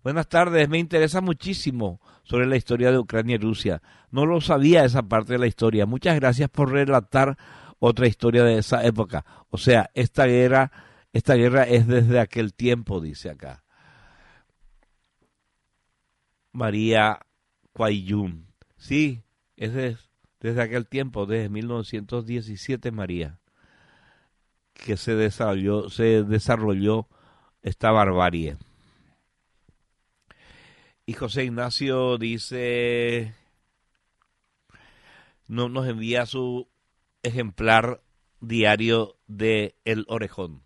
Buenas tardes, me interesa muchísimo sobre la historia de Ucrania y Rusia. No lo sabía esa parte de la historia. Muchas gracias por relatar otra historia de esa época. O sea, esta guerra es desde aquel tiempo, dice acá. María Cuayún. Sí, es desde aquel tiempo, desde 1917, María, que se desarrolló esta barbarie. Y José Ignacio dice, nos envía su ejemplar diario de El Orejón.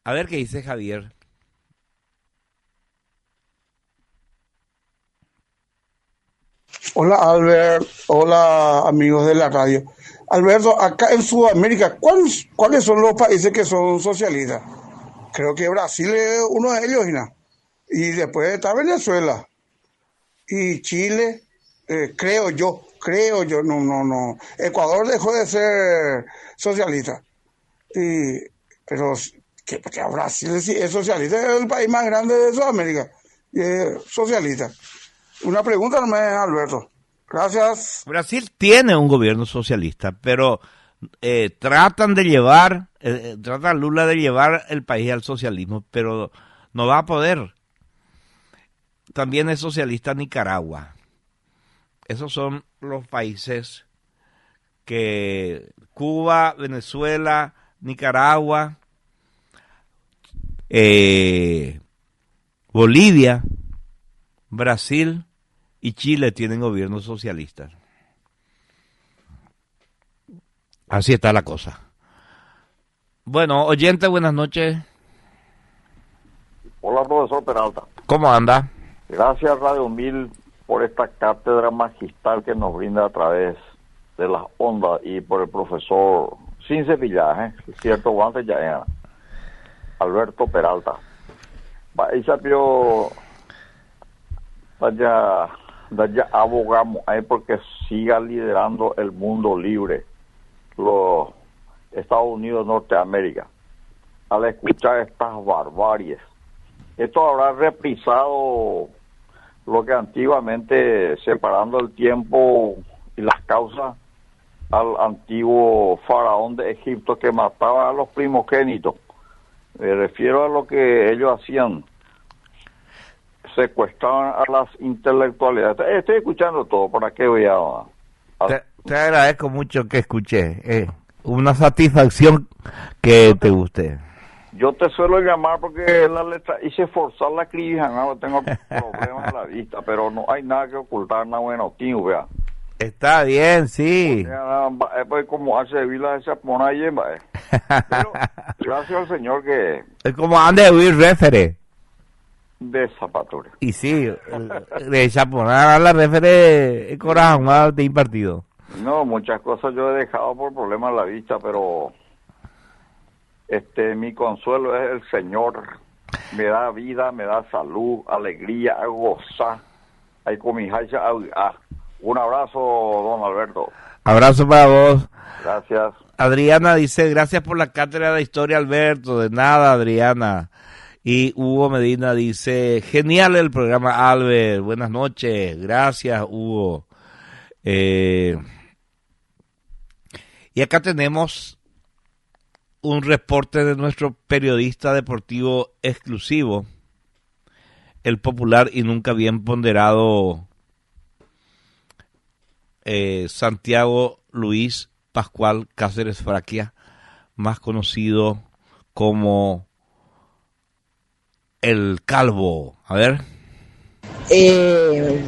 A ver qué dice Javier.
Hola Albert, hola amigos de la radio. Alberto, acá en Sudamérica, ¿cuáles son los países que son socialistas? Creo que Brasil es uno de ellos, ¿no? Y después está Venezuela y Chile, creo yo, no. Ecuador dejó de ser socialista, pero que Brasil sí es socialista, es el país más grande de Sudamérica, y es socialista. Una pregunta nomás, Alberto. Gracias.
Brasil tiene un gobierno socialista, pero tratan Lula de llevar el país al socialismo, pero no va a poder. También es socialista Nicaragua. Esos son los países que Cuba, Venezuela, Nicaragua, Bolivia, Brasil y Chile tienen gobiernos socialistas. Así está la cosa. Bueno, oyente, buenas noches.
Hola, profesor Peralta.
¿Cómo anda?
Gracias, Radio 1000, por esta cátedra magistral que nos brinda a través de las ondas y por el profesor, sin cepillaje, cierto guante ya era, Alberto Peralta. Y sapio, ya abogamos ahí porque siga liderando el mundo libre, los Estados Unidos de Norteamérica, al escuchar estas barbaries. Esto habrá reprisado lo que antiguamente, separando el tiempo y las causas, al antiguo faraón de Egipto que mataba a los primogénitos. Me refiero a lo que ellos hacían, secuestraban a las intelectualidades. Estoy escuchando todo, ¿para qué voy a...?
Te agradezco mucho que escuché. Una satisfacción que te guste.
Yo te suelo llamar porque la letra hice forzar la escribija, no tengo problemas en la vista, pero no hay nada que ocultar, nada bueno, tío, vea.
Está bien, sí.
Pues como hace Vila esa pona ahí, pero gracias al señor que...
Es como ande de huir refere.
De zapatura.
Y sí, de chaponar a la refere corazón de impartido.
No, muchas cosas yo he dejado por problemas en la vista, pero... mi consuelo es el Señor. Me da vida, me da salud, alegría, gozar. Ahí con mi hija. Un abrazo, don Alberto.
Abrazo para vos.
Gracias.
Adriana dice, gracias por la cátedra de historia, Alberto. De nada, Adriana. Y Hugo Medina dice, genial el programa, Albert. Buenas noches. Gracias, Hugo. Y acá tenemos un reporte de nuestro periodista deportivo exclusivo, el popular y nunca bien ponderado Santiago Luis Pascual Cáceres Fraquia, más conocido como el Calvo. A ver.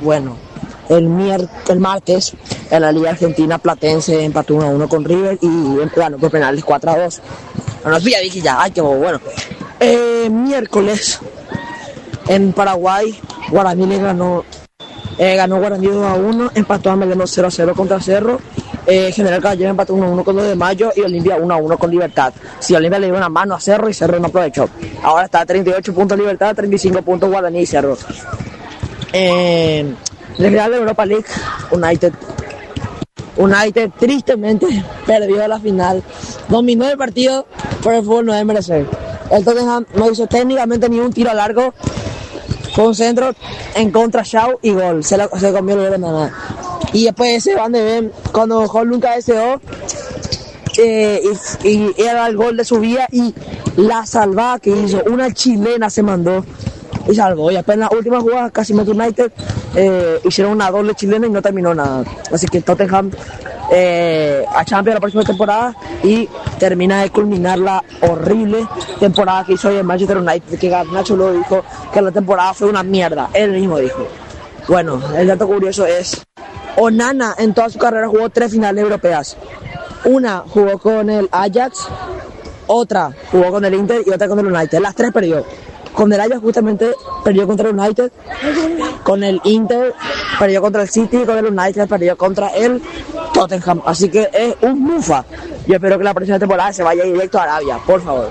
Bueno, el martes en la Liga Argentina Platense empató 1-1 con River y ganó por penales 4-2. Bueno, ya dije ya, ay, qué bueno. Miércoles en Paraguay, Guaraní le ganó Guaraní 2-1, empató a Meleno 0-0 contra Cerro. General Caballero empató 1-1 con 2 de Mayo y Olimpia 1-1 con Libertad. Si Olimpia le dio una mano a Cerro y Cerro no aprovechó. Ahora está a 38 puntos Libertad, 35 puntos Guaraní y Cerro. En la final de Europa League, United United tristemente perdió la final. Dominó el partido, pero el fútbol no es merecer. El Tottenham no hizo técnicamente ni un tiro largo. Fue un centro en contra Shaw y gol. Se comió el gol de nada. Y después ese Van de Ven, cuando Holm nunca deseó, y era el gol de su vida y la salvada que hizo. Una chilena se mandó y salvó. Y apenas en la última jugada casi metió United, hicieron una doble chilena y no terminó nada. Así que Tottenham a Champions la próxima temporada y termina de culminar la horrible temporada que hizo hoy en Manchester United, que Garnacho lo dijo que la temporada fue una mierda, él mismo dijo. Bueno, el dato curioso es Onana en toda su carrera jugó 3 finales europeas. Una jugó con el Ajax, otra jugó con el Inter y otra con el United. Las 3 perdió. Con el Ajax justamente perdió contra el United, con el Inter perdió contra el City y con el United perdió contra el Tottenham. Así que es un mufa. Yo espero que la próxima temporada se vaya directo a Arabia, por favor.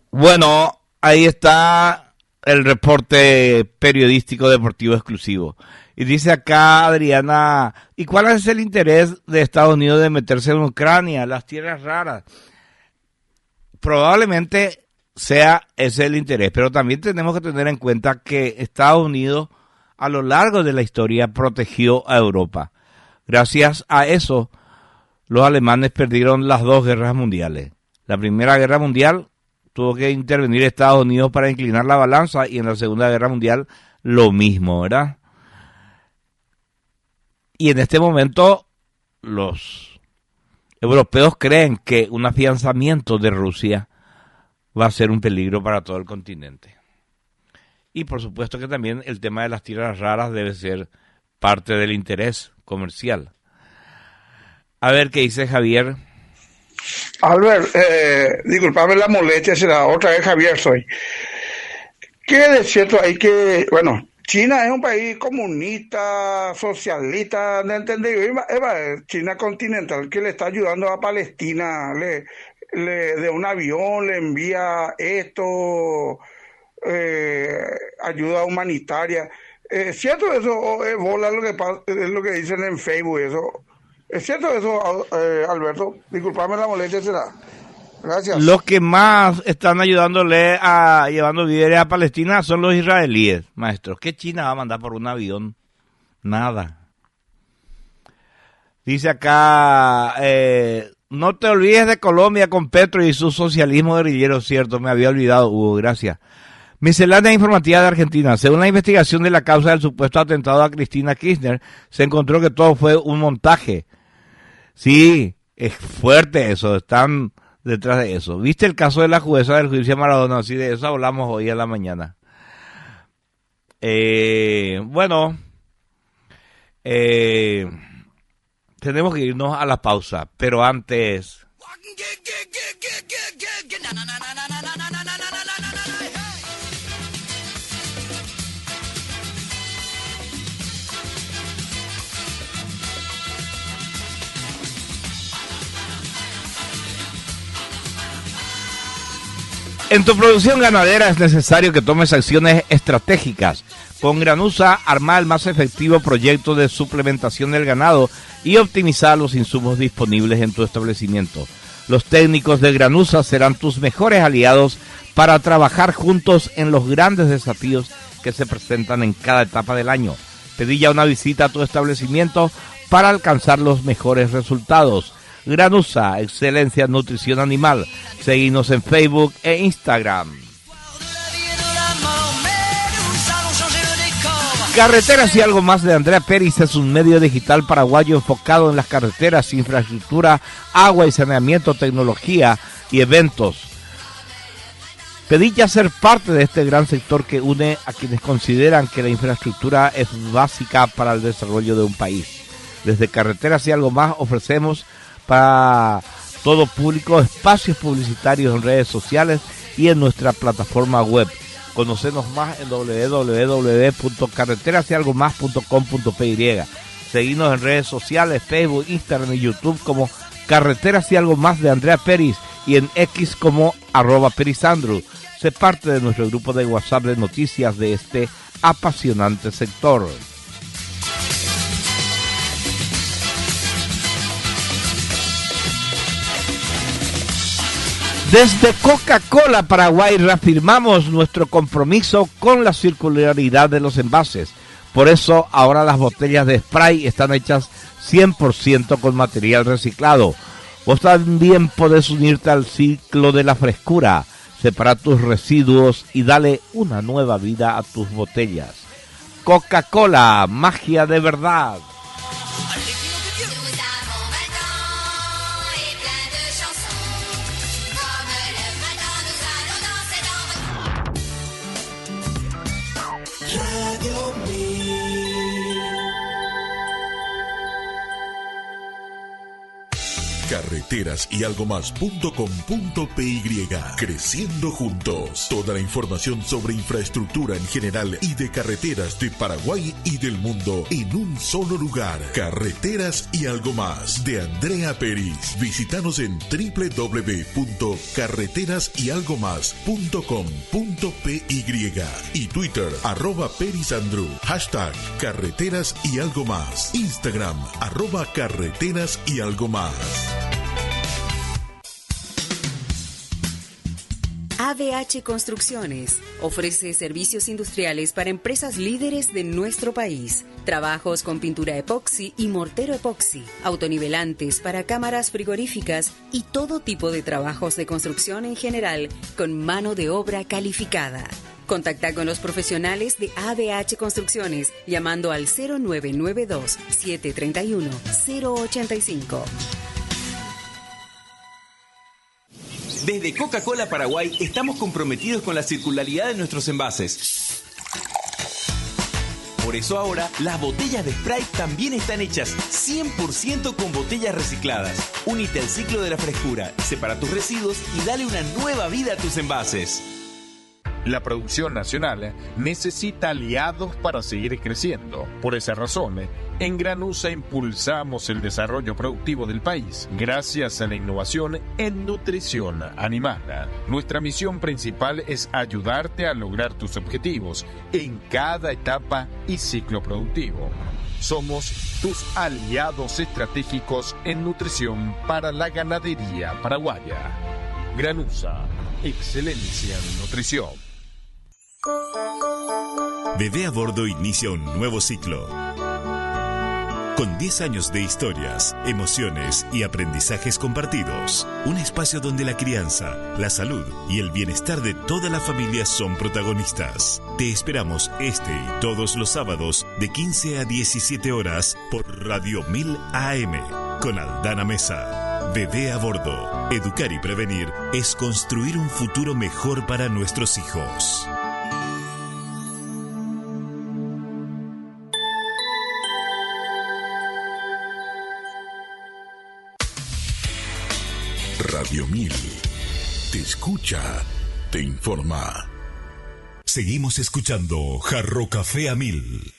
Bueno, ahí está el reporte periodístico deportivo exclusivo. Y dice acá Adriana, ¿y cuál es el interés de Estados Unidos de meterse en Ucrania, las tierras raras? Probablemente sea ese el interés, pero también tenemos que tener en cuenta que Estados Unidos a lo largo de la historia protegió a Europa. Gracias a eso, los alemanes perdieron las 2 guerras mundiales. La Primera Guerra Mundial tuvo que intervenir Estados Unidos para inclinar la balanza y en la Segunda Guerra Mundial lo mismo, ¿verdad? Y en este momento los europeos creen que un afianzamiento de Rusia va a ser un peligro para todo el continente. Y por supuesto que también el tema de las tierras raras debe ser parte del interés comercial. A ver qué dice Javier.
Albert, disculpame la molestia, será otra vez Javier soy. ¿Qué de cierto hay que, bueno, China es un país comunista, socialista, ¿no entendí? China continental que le está ayudando a Palestina, de un avión le envía esto, ayuda humanitaria. ¿Es cierto eso o es bola es lo que dicen en Facebook eso? ¿Es cierto eso, Alberto? Disculpame la molestia, será. Gracias.
Los que más están ayudándole a llevando víveres a Palestina son los israelíes, maestros. ¿Qué China va a mandar por un avión? Nada. Dice acá, no te olvides de Colombia con Petro y su socialismo guerrillero, cierto, me había olvidado, Hugo, gracias. Miscelánea informativa de Argentina. Según la investigación de la causa del supuesto atentado a Cristina Kirchner, se encontró que todo fue un montaje. Sí, es fuerte eso, están detrás de eso. ¿Viste el caso de la jueza del juicio de Maradona? Sí, de eso hablamos hoy a la mañana. Bueno, tenemos que irnos a la pausa, pero antes... En tu producción ganadera es necesario que tomes acciones estratégicas. Con Granusa, arma el más efectivo proyecto de suplementación del ganado y optimizar los insumos disponibles en tu establecimiento. Los técnicos de Granusa serán tus mejores aliados para trabajar juntos en los grandes desafíos que se presentan en cada etapa del año. Pedí ya una visita a tu establecimiento para alcanzar los mejores resultados. Granusa, excelencia en nutrición animal. Seguinos en Facebook e Instagram. Carreteras y algo más de Andrea Peris es un medio digital paraguayo enfocado en las carreteras, infraestructura, agua y saneamiento, tecnología y eventos. Pedí ya ser parte de este gran sector que une a quienes consideran que la infraestructura es básica para el desarrollo de un país. Desde Carreteras y algo más ofrecemos para todo público espacios publicitarios en redes sociales y en nuestra plataforma web. Conocenos más en www.carreterasyalgomás.com.py. Seguinos en redes sociales, Facebook, Instagram y YouTube como Carreteras y algo más de Andrea Peris y en X como @perisandru. Sé parte de nuestro grupo de WhatsApp de noticias de este apasionante sector. Desde Coca-Cola Paraguay reafirmamos nuestro compromiso con la circularidad de los envases. Por eso ahora las botellas de spray están hechas 100% con material reciclado. Vos también podés unirte al ciclo de la frescura. Separa tus residuos y dale una nueva vida a tus botellas. Coca-Cola, magia de verdad.
Nous avons 20 ans et plein de chansons. Comme le printemps, nous allons danser dans votre...
Radio
Carreteras y algo más.com.py. Creciendo juntos. Toda la información sobre infraestructura en general y de carreteras de Paraguay y del mundo en un solo lugar. Carreteras y algo más de Andrea Peris. Visítanos en www.carreterasyalgomás.com.py y Twitter @perisandru. Hashtag Carreteras y algo más. Instagram @carreteras y algo más.
ABH Construcciones ofrece servicios industriales para empresas líderes de nuestro país. Trabajos con pintura epoxi y mortero epoxi, autonivelantes para cámaras frigoríficas y todo tipo de trabajos de construcción en general con mano de obra calificada. Contacta con los profesionales de ABH Construcciones llamando al 0992-731-085.
Desde Coca-Cola Paraguay estamos comprometidos con la circularidad de nuestros envases. Por eso ahora las botellas de Sprite también están hechas 100% con botellas recicladas. Únete al ciclo de la frescura, separa tus residuos y dale una nueva vida a tus envases.
La producción nacional necesita aliados para seguir creciendo. Por esa razón, en Granusa impulsamos el desarrollo productivo del país gracias a la innovación en nutrición animal. Nuestra misión principal es ayudarte a lograr tus objetivos en cada etapa y ciclo productivo. Somos tus aliados estratégicos en nutrición para la ganadería paraguaya. Granusa, excelencia en nutrición.
Bebé a Bordo inicia un nuevo ciclo. Con 10 años de historias, emociones y aprendizajes compartidos. Un espacio donde la crianza, la salud y el bienestar de toda la familia son protagonistas. Te esperamos este y todos los sábados de 15 a 17 horas por Radio 1000 AM con Aldana Mesa. Bebé a Bordo. Educar y prevenir es construir un futuro mejor para nuestros hijos.
Radio 1000 te escucha, te informa.
Seguimos escuchando Jarro Café a 1000.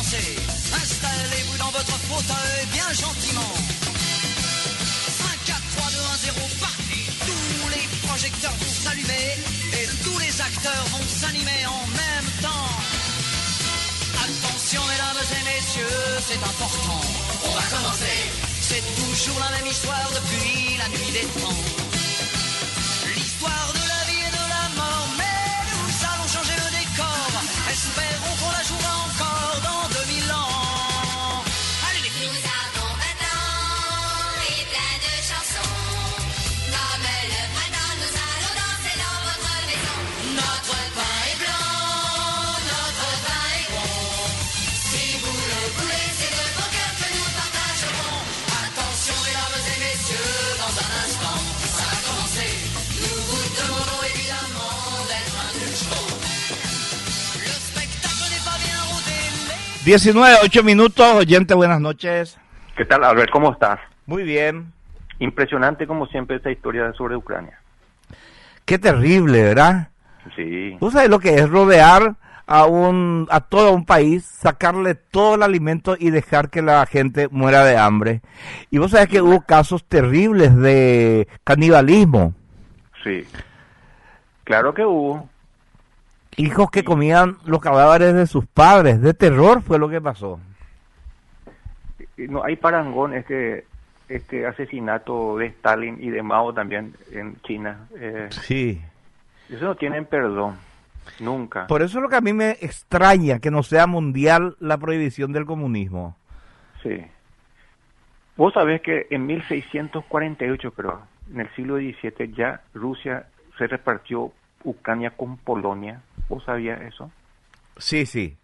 Installez-vous dans votre fauteuil bien gentiment. 5, 4, 3, 2, 1, 0, partez. Tous les projecteurs vont s'allumer et tous les acteurs vont s'animer en même temps. Attention mesdames et messieurs, c'est important. On va commencer. C'est toujours la même histoire depuis la nuit des temps. L'histoire de la vie et de la mort, mais nous allons changer le décor. Espérons qu'on la jouera encore dans 2000 ans.
Nous avons 20 ans et plein de chansons. Comme le printemps, nous allons danser dans votre maison. Notre pain est blanc, notre pain est bon. Si vous le voulez, c'est de vos cœurs que nous partagerons.
Attention mesdames et messieurs, dans un instant, ça va commencer. Nous vous demandons évidemment d'être indulgents. Le spectacle n'est pas bien rodé.
19, 8 minutos. Oyente, buenas noches.
¿Qué tal, Albert? ¿Cómo estás?
Muy bien.
Impresionante, como siempre, esta historia sobre Ucrania.
Qué terrible, ¿verdad?
Sí.
¿Tú sabes lo que es rodear a todo un país, sacarle todo el alimento y dejar que la gente muera de hambre. Y vos sabés que hubo casos terribles de canibalismo.
Sí, claro que hubo.
Hijos que comían los cadáveres de sus padres. De terror fue lo que pasó.
No hay parangón este asesinato de Stalin y de Mao también en China.
Sí.
Eso no tienen perdón, nunca.
Por eso es lo que a mí me extraña, que no sea mundial la prohibición del comunismo.
Sí. Vos sabés que en 1648, creo, en el siglo XVII, ya Rusia se repartió Ucrania con Polonia. ¿Vos sabías eso?
Sí, sí.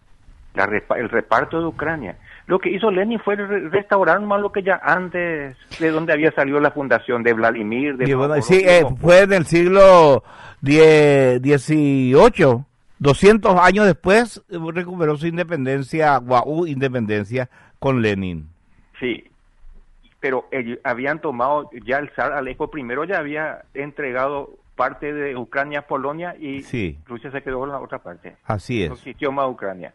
El reparto de Ucrania. Lo que hizo Lenin fue restaurar más lo que ya antes, de donde había salido la fundación de Vladimir. De
Sí, fue en el siglo XVIII. 200 años después recuperó su independencia, independencia con Lenin.
Sí, pero ellos habían tomado, ya el zar Alejo I ya había entregado parte de Ucrania a Polonia y
sí.
Rusia se quedó con la otra parte.
Así es.
No existió más Ucrania.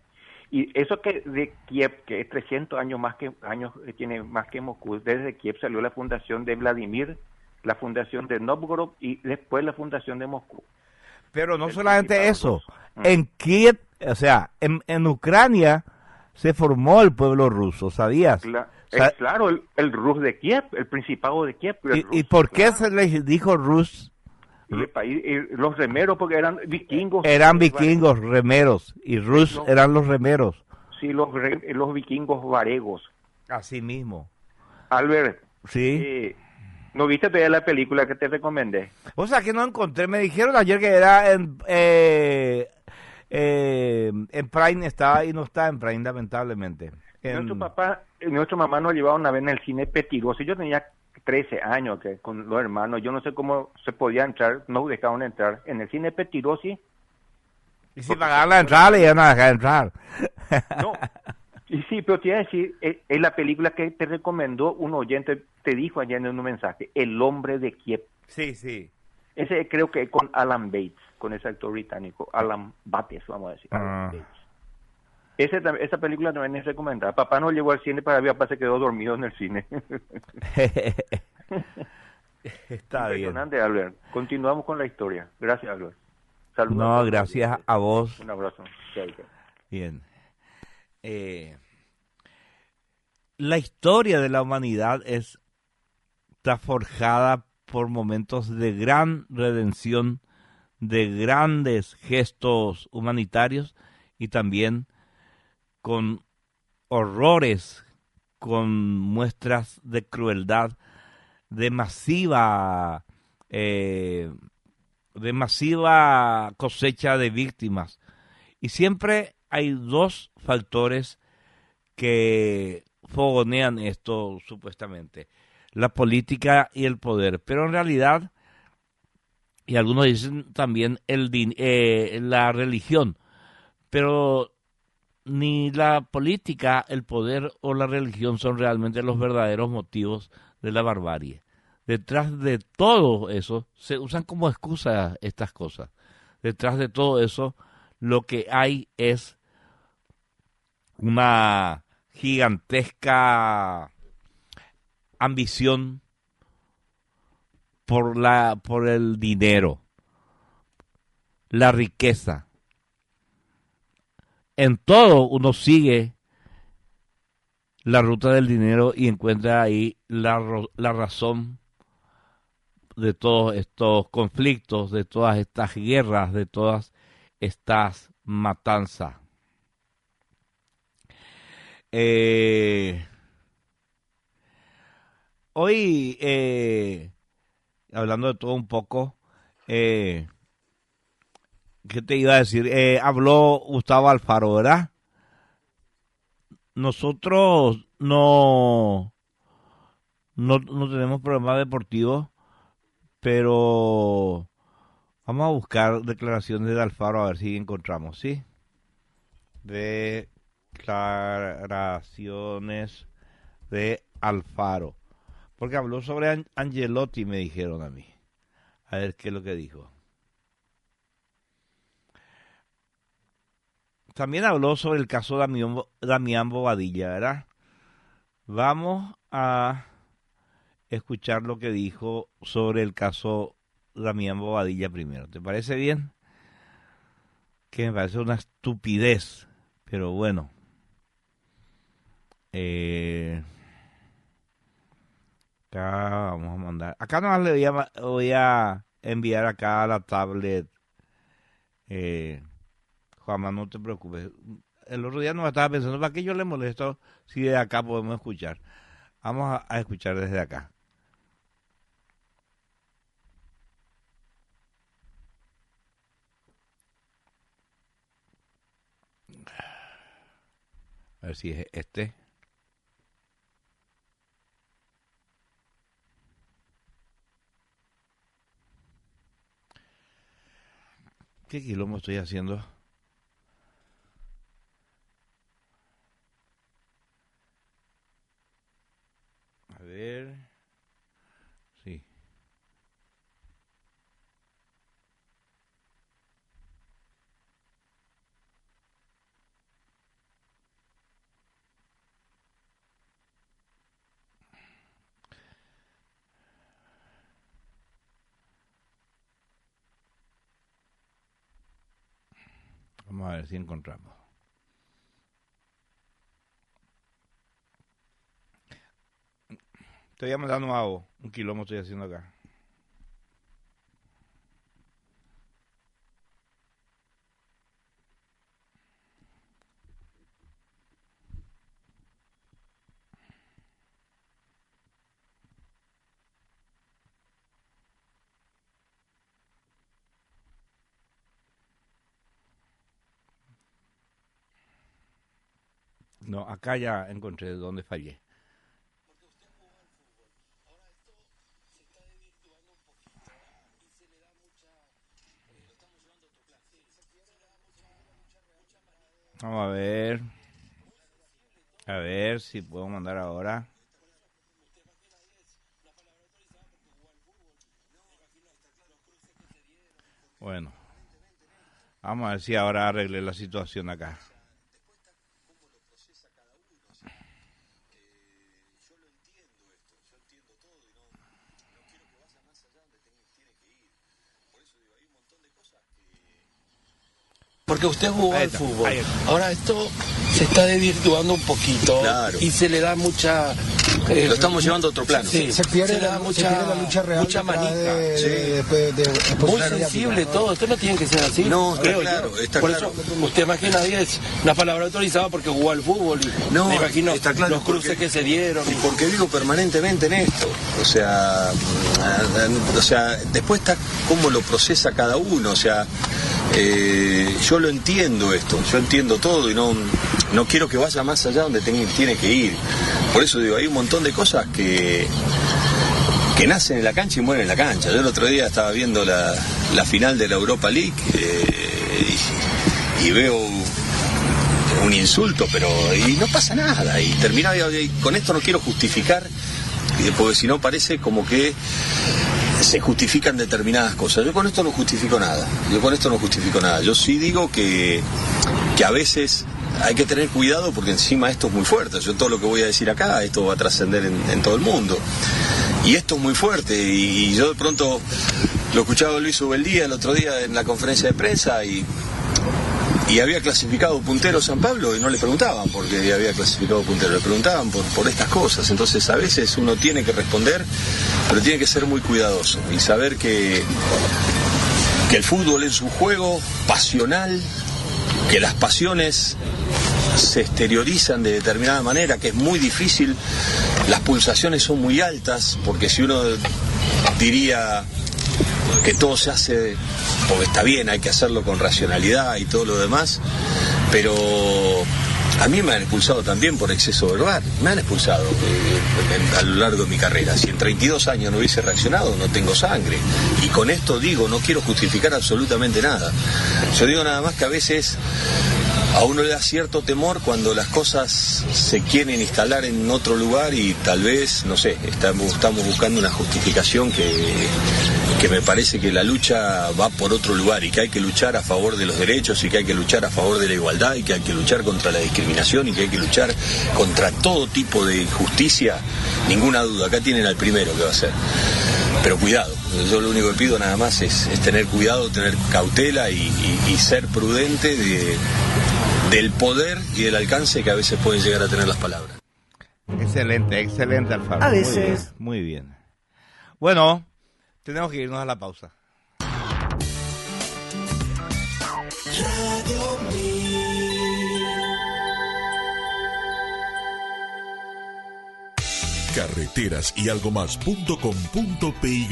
Y eso que de Kiev, que es 300 años tiene más que Moscú, desde Kiev salió la fundación de Vladimir, la fundación de Novgorod y después la fundación de Moscú.
Pero no solamente eso, en Kiev, o sea, en Ucrania se formó el pueblo ruso, ¿sabías?
Claro, el Rus de Kiev, el Principado de Kiev.
¿Y por qué se les dijo Rus?
Los remeros, porque eran vikingos.
Eran vikingos, remeros, y Rus eran los remeros.
Sí, los vikingos varegos.
Así mismo.
Albert.
Sí.
¿No viste todavía la película que te recomendé?
O sea, que no encontré. Me dijeron ayer que era en Prime, estaba y no está en Prime, lamentablemente.
Nuestro mamá nos llevaba una vez en el cine Petirosi. Yo tenía 13 años que con los hermanos. Yo no sé cómo se podía entrar, no dejaban entrar. En el cine Petirosi.
Y si pagaban la entrada, le iban a dejar entrar.
No. Y sí, pero te iba a decir, es la película que te recomendó un oyente, te dijo ayer en un mensaje, El hombre de Kiev.
Sí, sí.
Ese creo que con Alan Bates, con ese actor británico, Alan Bates, vamos a decir. Alan Bates. Esa película también es recomendada. Papá no llegó al cine para ver, papá se quedó dormido en el cine.
Está bien.
Impresionante, Albert. Continuamos con la historia. Gracias, Albert. Saludos.
No, gracias a vos.
Un abrazo.
Bien. La historia de la humanidad está forjada por momentos de gran redención, de grandes gestos humanitarios y también con horrores, con muestras de crueldad, de masiva cosecha de víctimas. Y siempre hay dos factores que fogonean esto supuestamente: la política y el poder. Pero en realidad, y algunos dicen también la religión, pero ni la política, el poder o la religión son realmente los verdaderos motivos de la barbarie. Detrás de todo eso, se usan como excusa estas cosas. Detrás de todo eso, lo que hay es una gigantesca ambición por el dinero, la riqueza. En todo uno sigue la ruta del dinero y encuentra ahí la razón de todos estos conflictos, de todas estas guerras, de todas estas matanzas. Hoy, hablando de todo un poco, ¿qué te iba a decir? Habló Gustavo Alfaro, ¿verdad? Nosotros no tenemos programas deportivos, pero vamos a buscar declaraciones de Alfaro a ver si encontramos, ¿sí? Declaraciones de Alfaro. Porque habló sobre Angelotti, me dijeron a mí. A ver qué es lo que dijo. también habló sobre el caso Damián Bobadilla, ¿verdad? Vamos a escuchar lo que dijo sobre el caso Damián Bobadilla primero. ¿Te parece bien? Que me parece una estupidez, pero bueno. Acá vamos a mandar. Acá nomás le voy a enviar acá a la tablet. Juanma, no te preocupes. El otro día no estaba pensando, ¿para qué yo le molesto si de acá podemos escuchar? Vamos a escuchar desde acá. A ver si es este. ¿Qué quilombo estoy haciendo? A ver. Sí. Vamos a ver si encontramos. Te voy a mandar nuevo. Un quilombo estoy haciendo acá. No, acá ya encontré dónde fallé. Vamos a ver. A ver si puedo mandar ahora. Bueno. Vamos a ver si ahora arreglé la situación acá.
Porque usted jugó al fútbol. Ahora esto se está desvirtuando un poquito.
Claro.
Y se le da mucha...
lo estamos llevando a otro plano.
Sí,
se pierde
la
lucha real.
Mucha manija.
Muy
sensible todo. Esto no tiene que ser así.
No,
creo
claro,
yo.
está
Por
claro.
eso, usted más que nadie es una palabra autorizada porque jugó al fútbol. Y
no,
me imagino
está claro
los cruces que se dieron.
Porque vivo permanentemente en esto. O sea, después está cómo lo procesa cada uno. O sea, yo lo entiendo esto. Yo entiendo todo y no quiero que vaya más allá donde tiene que ir. Por eso digo, hay un montón de cosas que nacen en la cancha y mueren en la cancha. Yo el otro día estaba viendo la final de la Europa League y veo un insulto, y no pasa nada. Y terminaba, y con esto no quiero justificar, porque si no parece como que se justifican determinadas cosas. Yo con esto no justifico nada. Yo sí digo que a veces hay que tener cuidado porque encima esto es muy fuerte. Yo todo lo que voy a decir acá, esto va a trascender en todo el mundo. Y esto es muy fuerte. Y yo de pronto lo escuchaba Luis Ubeldía el otro día en la conferencia de prensa y había clasificado puntero San Pablo y no le preguntaban por qué había clasificado puntero, le preguntaban por estas cosas. Entonces a veces uno tiene que responder, pero tiene que ser muy cuidadoso y saber que el fútbol es un juego pasional, que las pasiones se exteriorizan de determinada manera, que es muy difícil, las pulsaciones son muy altas, porque si uno diría que todo se hace porque está bien, hay que hacerlo con racionalidad y todo lo demás, pero a mí me han expulsado también por exceso verbal, me han expulsado a lo largo de mi carrera. Si en 32 años no hubiese reaccionado, no tengo sangre. Y con esto digo, no quiero justificar absolutamente nada. Yo digo nada más que a veces a uno le da cierto temor cuando las cosas se quieren instalar en otro lugar y tal vez, no sé, estamos buscando una justificación que me parece que la lucha va por otro lugar y que hay que luchar a favor de los derechos y que hay que luchar a favor de la igualdad y que hay que luchar contra la discriminación y que hay que luchar contra todo tipo de injusticia. Ninguna duda, acá tienen al primero que va a ser. Pero cuidado, yo lo único que pido nada más es tener cuidado, tener cautela y ser prudente del poder y del alcance que a veces pueden llegar a tener las palabras.
Excelente, excelente, Alfaro.
A veces.
Muy bien. Bueno, tenemos que irnos a la pausa.
Radio
Carreteras y algo más.com.py.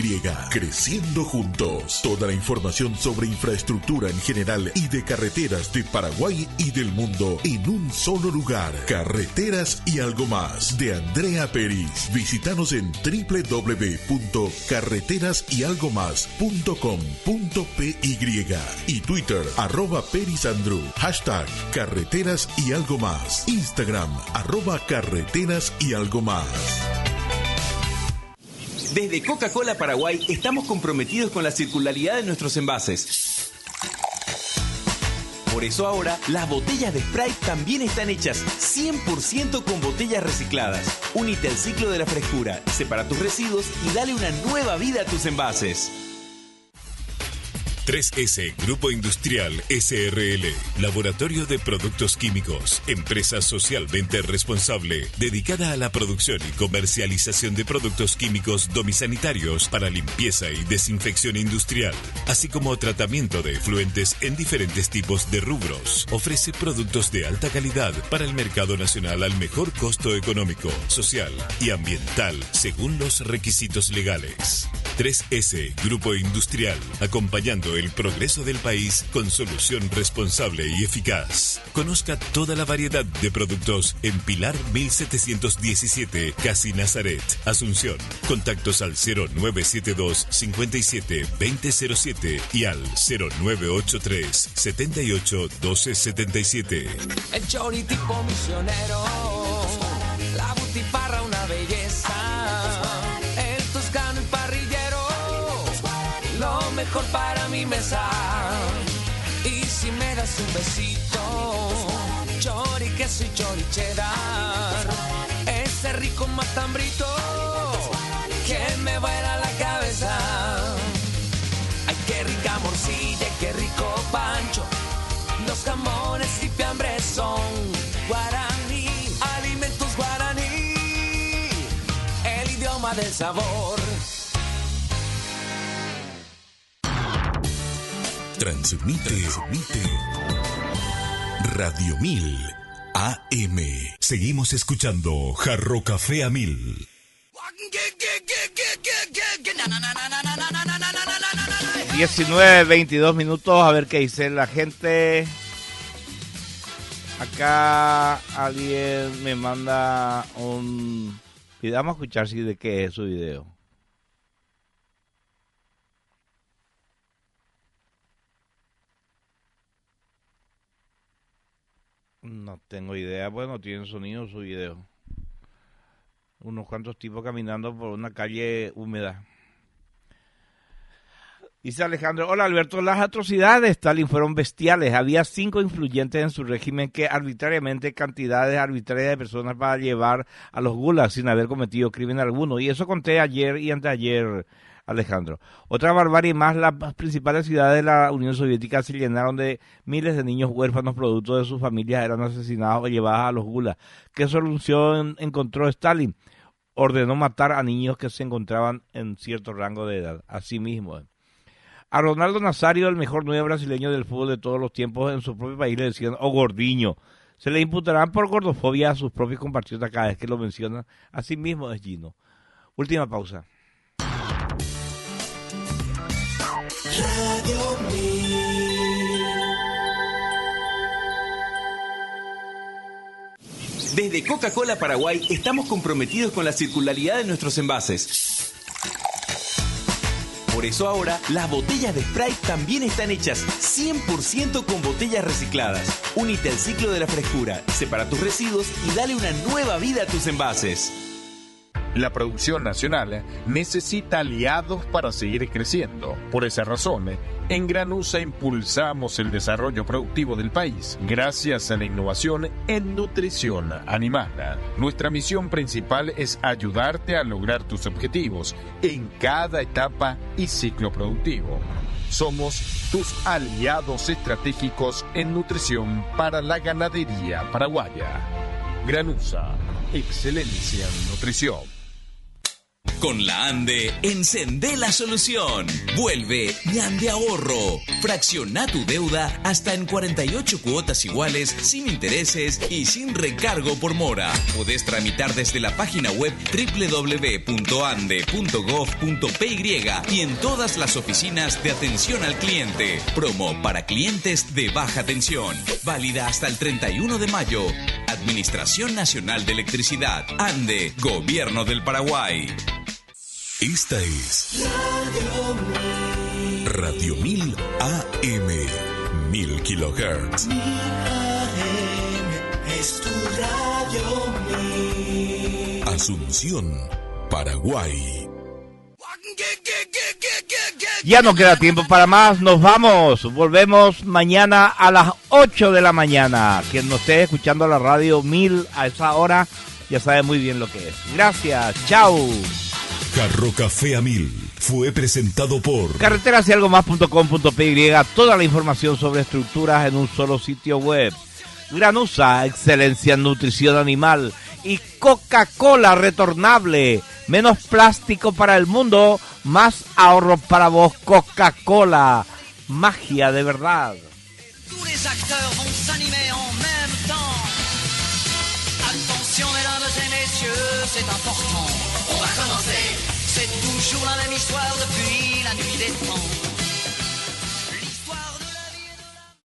Creciendo juntos. Toda la información sobre infraestructura en general y de carreteras de Paraguay y del mundo en un solo lugar. Carreteras y algo más de Andrea Peris. Visítanos en www.carreterasyalgomás.com.py y Twitter @perisandru. Hashtag Carreteras y algo más. Instagram @Carreteras y algo más.
Desde Coca-Cola Paraguay estamos comprometidos con la circularidad de nuestros envases. Por eso ahora, las botellas de Sprite también están hechas 100% con botellas recicladas. Únete al ciclo de la frescura, separa tus residuos y dale una nueva vida a tus envases.
3S Grupo Industrial SRL, Laboratorio de Productos Químicos, empresa socialmente responsable, dedicada a la producción y comercialización de productos químicos domisanitarios para limpieza y desinfección industrial, así como tratamiento de efluentes en diferentes tipos de rubros. Ofrece productos de alta calidad para el mercado nacional al mejor costo económico, social y ambiental, según los requisitos legales. 3S Grupo Industrial, acompañando el progreso del país con solución responsable y eficaz. Conozca toda la variedad de productos en Pilar 1717, Casi Nazaret, Asunción. Contactos al 0972 57 2007 y al 0983 78 1277.
El chori tipo misionero, la butifarra una belleza, el toscano y parrillero, lo mejor para mi mesa. Y si me das un besito, chori queso y chori cheddar, ese rico matambrito que me vuela la cabeza. Ay, qué rica morcilla, qué rico pancho, los jamones y fiambres son guaraní, alimentos guaraní, el idioma del sabor.
Transmite Radio 1000 AM.
Seguimos escuchando Jarro Café a 1000.
19:22 minutos, a ver qué dice la gente. Acá alguien me manda un... Vamos a escuchar si de qué es su video. No tengo idea, bueno, tiene sonido su video. Unos cuantos tipos caminando por una calle húmeda. Dice Alejandro, hola Alberto, las atrocidades de Stalin fueron bestiales. Había 5 influyentes en su régimen que arbitrariamente cantidades arbitrarias de personas para llevar a los gulags sin haber cometido crimen alguno. Y eso conté ayer y anteayer, Alejandro. Otra barbarie más, las principales ciudades de la Unión Soviética se llenaron de miles de niños huérfanos producto de sus familias eran asesinados o llevados a los gulags. ¿Qué solución encontró Stalin? Ordenó matar a niños que se encontraban en cierto rango de edad. Así mismo. A Ronaldo Nazario, el mejor 9 brasileño del fútbol de todos los tiempos, en su propio país le decían, gordiño. Se le imputarán por gordofobia a sus propios compatriotas cada vez que lo mencionan. Así mismo es Gino. Última pausa.
Radio 1000.
Desde Coca-Cola Paraguay estamos comprometidos con la circularidad de nuestros envases. Por eso ahora, las botellas de Sprite también están hechas 100% con botellas recicladas. Únete al ciclo de la frescura, separa tus residuos y dale una nueva vida a tus envases.
La producción nacional necesita aliados para seguir creciendo. Por esa razón, en Granusa impulsamos el desarrollo productivo del país gracias a la innovación en nutrición animal. Nuestra misión principal es ayudarte a lograr tus objetivos en cada etapa y ciclo productivo. Somos tus aliados estratégicos en nutrición para la ganadería paraguaya. Granusa, excelencia en nutrición.
Con la ANDE, encendé la solución. Vuelve Ñande Ahorro. Fracciona tu deuda hasta en 48 cuotas iguales, sin intereses y sin recargo por mora. Podés tramitar desde la página web www.ande.gov.py y en todas las oficinas de atención al cliente. Promo para clientes de baja tensión. Válida hasta el 31 de mayo. Administración Nacional de Electricidad. ANDE, Gobierno del Paraguay.
Esta es Radio 1000 AM, 1000 kilohertz.
Es tu radio Mil.
Asunción, Paraguay.
Ya no queda tiempo para más, nos vamos. Volvemos mañana a las 8 de la mañana. Quien nos esté escuchando la radio 1000 a esa hora ya sabe muy bien lo que es. Gracias, chao.
Jarro Café a 1000 fue presentado por
Carreteras y algo más.com.py. Toda la información sobre estructuras en un solo sitio web. Granusa, excelencia en nutrición animal. Y Coca-Cola retornable. Menos plástico para el mundo, más ahorro para vos. Coca-Cola, magia de verdad.
Tous les acteurs vont s'animer en même temps. Attention mesdames et messieurs, c'est important. On va commencer. C'est toujours la même histoire depuis la nuit des temps.